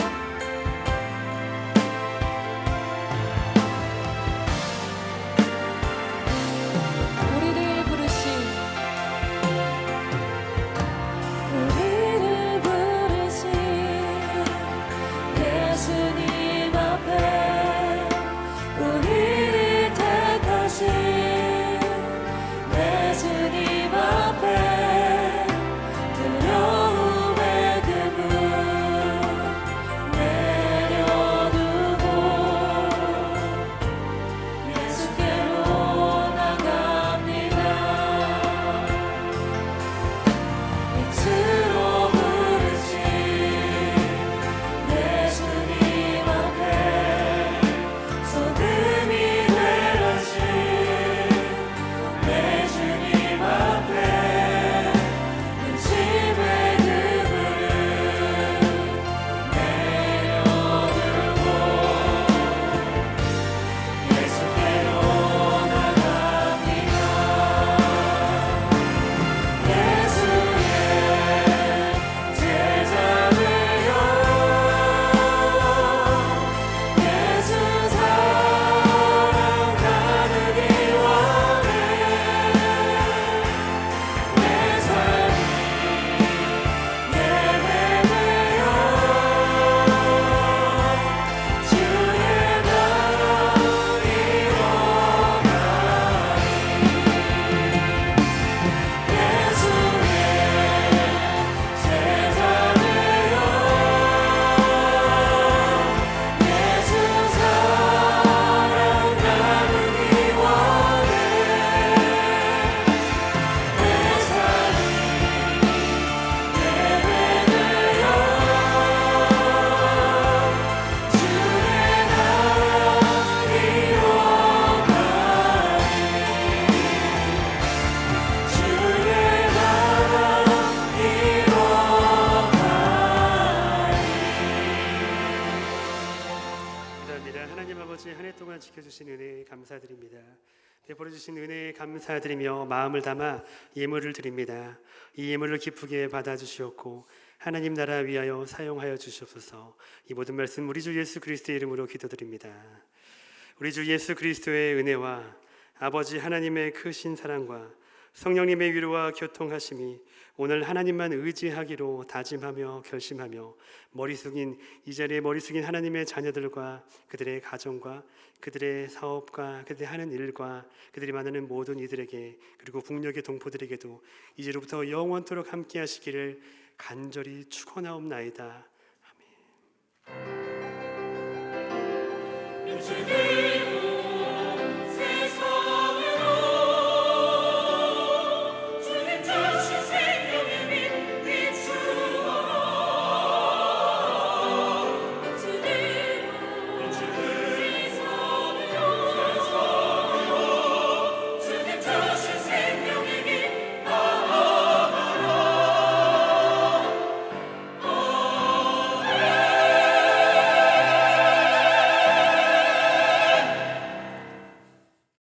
우리를 부르신 예수님 앞에 우리를 택하신 내 주님 앞에 두려움의 그물 은혜 감사드립니다. 베풀어 주신 은혜에 감사드리며 마음을 담아 예물을 드립니다. 이 예물을 기쁘게 받아 주시옵고 하나님 나라 위하여 사용하여 주시옵소서. 이 모든 말씀 우리 주 예수 그리스도의 이름으로 기도드립니다. 우리 주 예수 그리스도의 은혜와 아버지 하나님의 크신 사랑과 성령님의 위로와 교통하심이 오늘 하나님만 의지하기로 다짐하며 결심하며 이 자리에 머리 숙인 하나님의 자녀들과 그들의 가정과 그들의 사업과 그들이 하는 일과 그들이 만나는 모든 이들에게 그리고 국력의 동포들에게도 이제로부터 영원토록 함께 하시기를 간절히 축원하옵나이다. 아멘. 주님